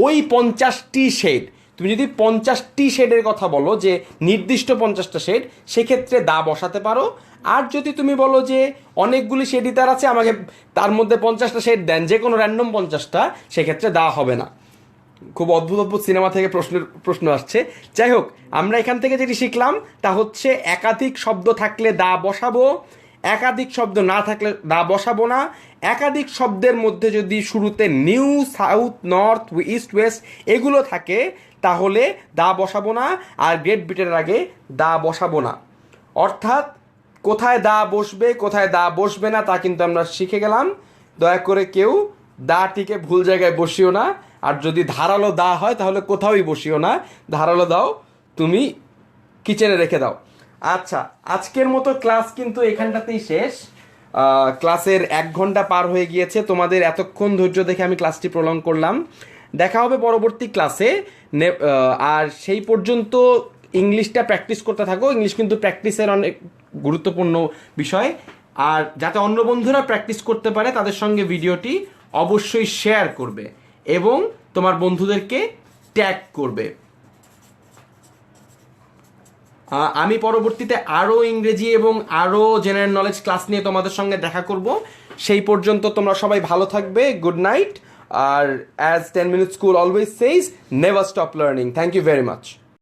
ওই 50টি শেড, তুমি যদি 50টি শেডের কথা বলো যে নির্দিষ্ট 50টা শেড, সেক্ষেত্রে দা বসাতে পারো। আর যদি তুমি বলো যে অনেকগুলি শেডই তার আছে, আমাকে তার মধ্যে 50টা শেড দেন, যে কোনো র্যান্ডম 50টা, সেক্ষেত্রে দা হবে না। খুব অদ্ভুত অদ্ভুত সিনেমা থেকে প্রশ্ন আসছে। যাই হোক, আমরা এখান থেকে যেটি শিখলাম তা হচ্ছে একাধিক শব্দ থাকলে দা বসাবো, একাধিক শব্দ না থাকলে দা বসাবো না। একাধিক শব্দের মধ্যে যদি শুরুতে new, south, north, east, West এগুলো থাকে তাহলে দা বসাবো না, আর গ্রেট ব্রিটেনের আগে দা বসাবো না। অর্থাৎ কোথায় দা বসবে কোথায় দা বসবে না তা কিন্তু আমরা শিখে গেলাম। দয়া করে কেউ দাটিকে ভুল জায়গায় বসিও না, আর যদি ধারালো দা হয় তাহলে কোথাওই বসিও না। ধারালো দাও তুমি কিচেনে রেখে দাও। আচ্ছা, আজকের মতো ক্লাস কিন্তু এখানটাতেই শেষ। ক্লাসের 1 ঘন্টা পার হয়ে গিয়েছে, তোমাদের এতক্ষণ ধৈর্য দেখে আমি ক্লাসটি প্রলং করলাম। দেখা হবে পরবর্তী ক্লাসে। আর সেই পর্যন্ত ইংলিশটা প্র্যাকটিস করতে থাকো। ইংলিশ কিন্তু প্র্যাকটিসের অনেক গুরুত্বপূর্ণ বিষয়। আর যাতে অন্য বন্ধুরা প্র্যাকটিস করতে পারে তাদের সঙ্গে ভিডিওটি অবশ্যই শেয়ার করবে এবং তোমার বন্ধুদেরকে ট্যাগ করবে। আমি পরবর্তীতে আরও ইংরেজি এবং আরও জেনারেল নলেজ ক্লাস নিয়ে তোমাদের সঙ্গে দেখা করব। সেই পর্যন্ত তোমরা সবাই ভালো থাকবে। Good night. আর as 10 minutes school always says, never stop learning. Thank you very much.